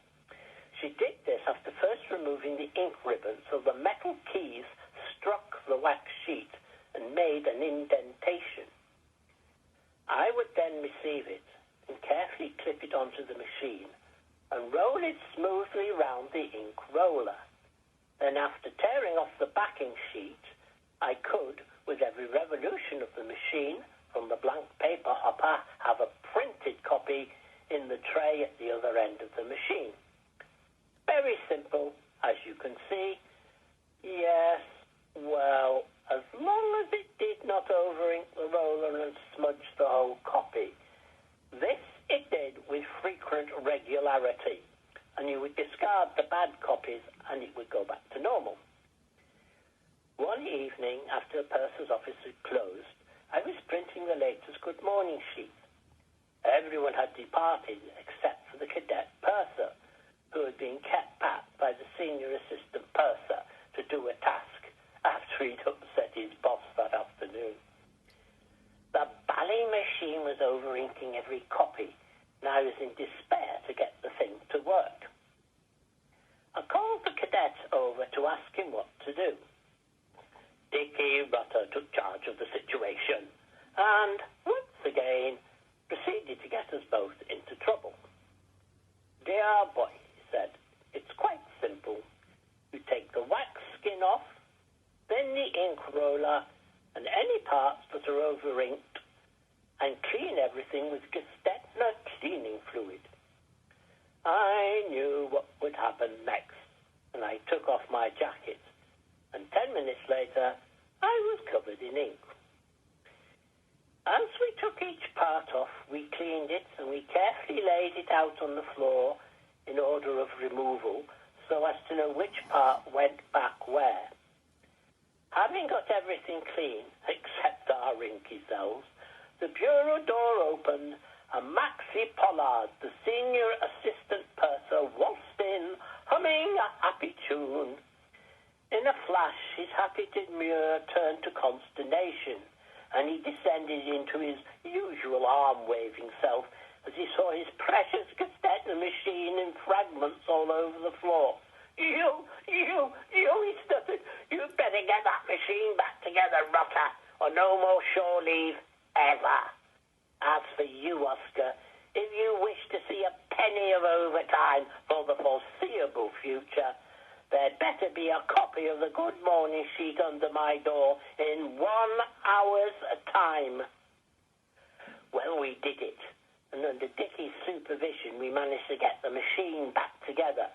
She did this after first removing the ink ribbon so the metal keys struck the wax sheet and made an indentation. I would then receive it and carefully clip it onto the machine and roll it smoothly round the ink roller. Then after tearing off the backing sheet, I could, with every revolution of the machine, from the blank paper hopper, have a printed copy in the tray at the other end of the machine. Very simple, as you can see. Yes, well, as long as it did not over-ink the roller and smudge the whole copy. This it did with frequent regularity, and you would discard the bad copies and it would go back to normal. One evening, after the purser's office had closed, I was printing the latest Good Morning sheet. Everyone had departed except for the cadet purser, who had been kept back by the senior assistant purser to do a task after he'd upset his boss that afternoon. The bally machine was over-inking every copy, and I was in despair to get the thing to work. I called the cadet over to ask him what to do. Dickie Rutter took charge of the situation and, once again, proceeded to get us both into trouble. Dear boy, he said, it's quite simple. You take the wax skin off, then the ink roller, and any parts that are over-inked, and clean everything with Gestetner cleaning fluid. I knew what would happen next, and I took off my jacket, and 10 minutes later, I was covered in ink. As we took each part off, we cleaned it, and we carefully laid it out on the floor in order of removal, so as to know which part went back where. Having got everything clean, except our inky selves, the bureau door opened, and Maxie Pollard, the senior assistant purser, waltzed in, humming a happy tune. In a flash, his happy demure turned to consternation, and he descended into his usual arm-waving self as he saw his precious Gestetner machine in fragments all over the floor. You, he stuttered. You'd better get that machine back together, Rutter, or no more shore leave, ever. As for you, Oscar, if you wish to see a penny of overtime for the foreseeable future, there'd better be a copy of the Good Morning sheet under my door in 1 hour's time. Well, we did it, and under Dickie's supervision, we managed to get the machine back together,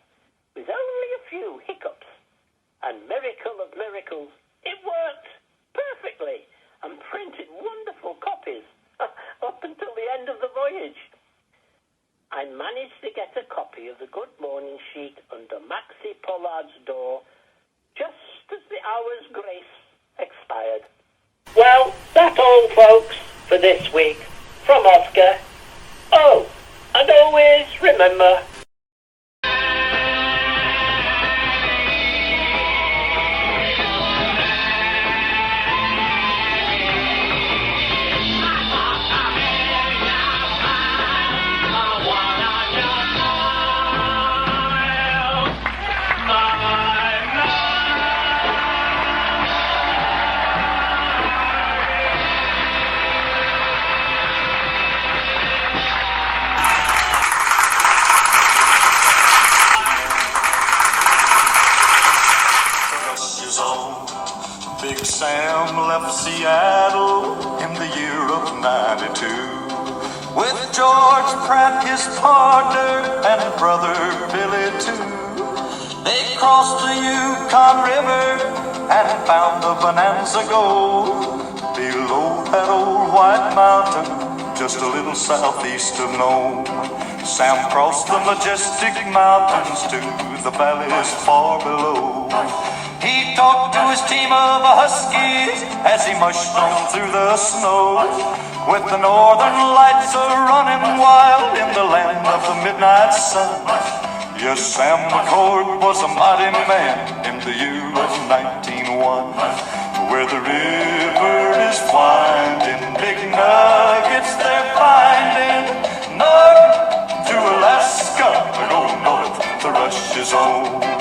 with only a few hiccups. And miracle of miracles, it worked perfectly and printed wonderful copies up until the end of the voyage. I managed to get a copy of the Good Morning sheet under Maxie Pollard's door just as the hour's grace expired. Well, that's all, folks, for this week. From Oscar. Oh, and always remember... Seattle in the year of '92. With George Pratt, his partner, and brother Billy too. They crossed the Yukon River and found the Bonanza Gold below that old white mountain, just a little southeast of Nome. Sam crossed the majestic mountains to the valleys far below. He talked to his team of huskies as he mushed on through the snow, with the northern lights a-running wild in the land of the midnight sun. Yes, Sam McCord was a mighty man in the year of 1901, where the river is winding, big nuggets they're finding. Nugget to Alaska, go north to Russia's own.